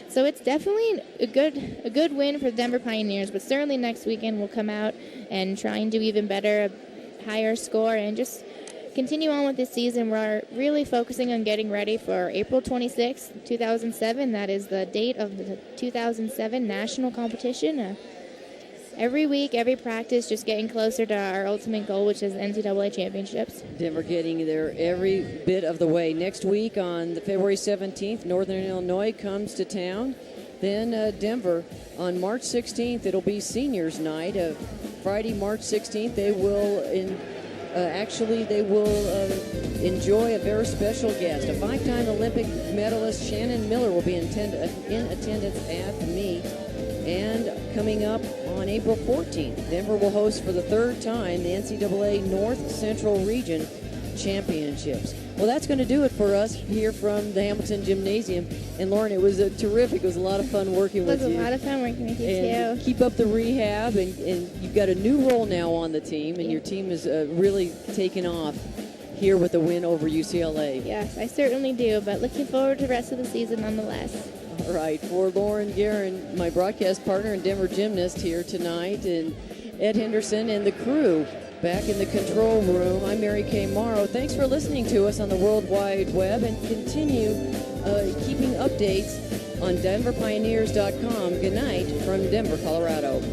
so it's definitely a good win for the Denver Pioneers, but certainly next weekend we'll come out and try and do even better, a higher score, and just continue on with this season. We're really focusing on getting ready for April 26, 2007. That is the date of the 2007 national competition. Every week, every practice, just getting closer to our ultimate goal, which is NCAA championships. Denver getting there every bit of the way. Next week on the February 17th, Northern Illinois comes to town. Then Denver on March 16th, it'll be seniors night. Friday, March 16th, they will enjoy a very special guest. A 5-time Olympic medalist, Shannon Miller, will be in attendance at the meet. And coming up on April 14th, Denver will host for the 3rd time the NCAA North Central Region Championships. Well, that's going to do it for us here from the Hamilton Gymnasium. And Lauren, it was terrific. It was a lot of fun working with you. It was a lot of fun working with you, and too. Keep up the rehab, and you've got a new role now on the team, and your team is really taken off here with a win over UCLA. Yes, I certainly do, but looking forward to the rest of the season nonetheless. All right, for Lauren Guerin, my broadcast partner and Denver gymnast here tonight, and Ed Henderson and the crew back in the control room, I'm Mary Kay Morrow. Thanks for listening to us on the World Wide Web, and continue keeping updates on DenverPioneers.com. Good night from Denver, Colorado.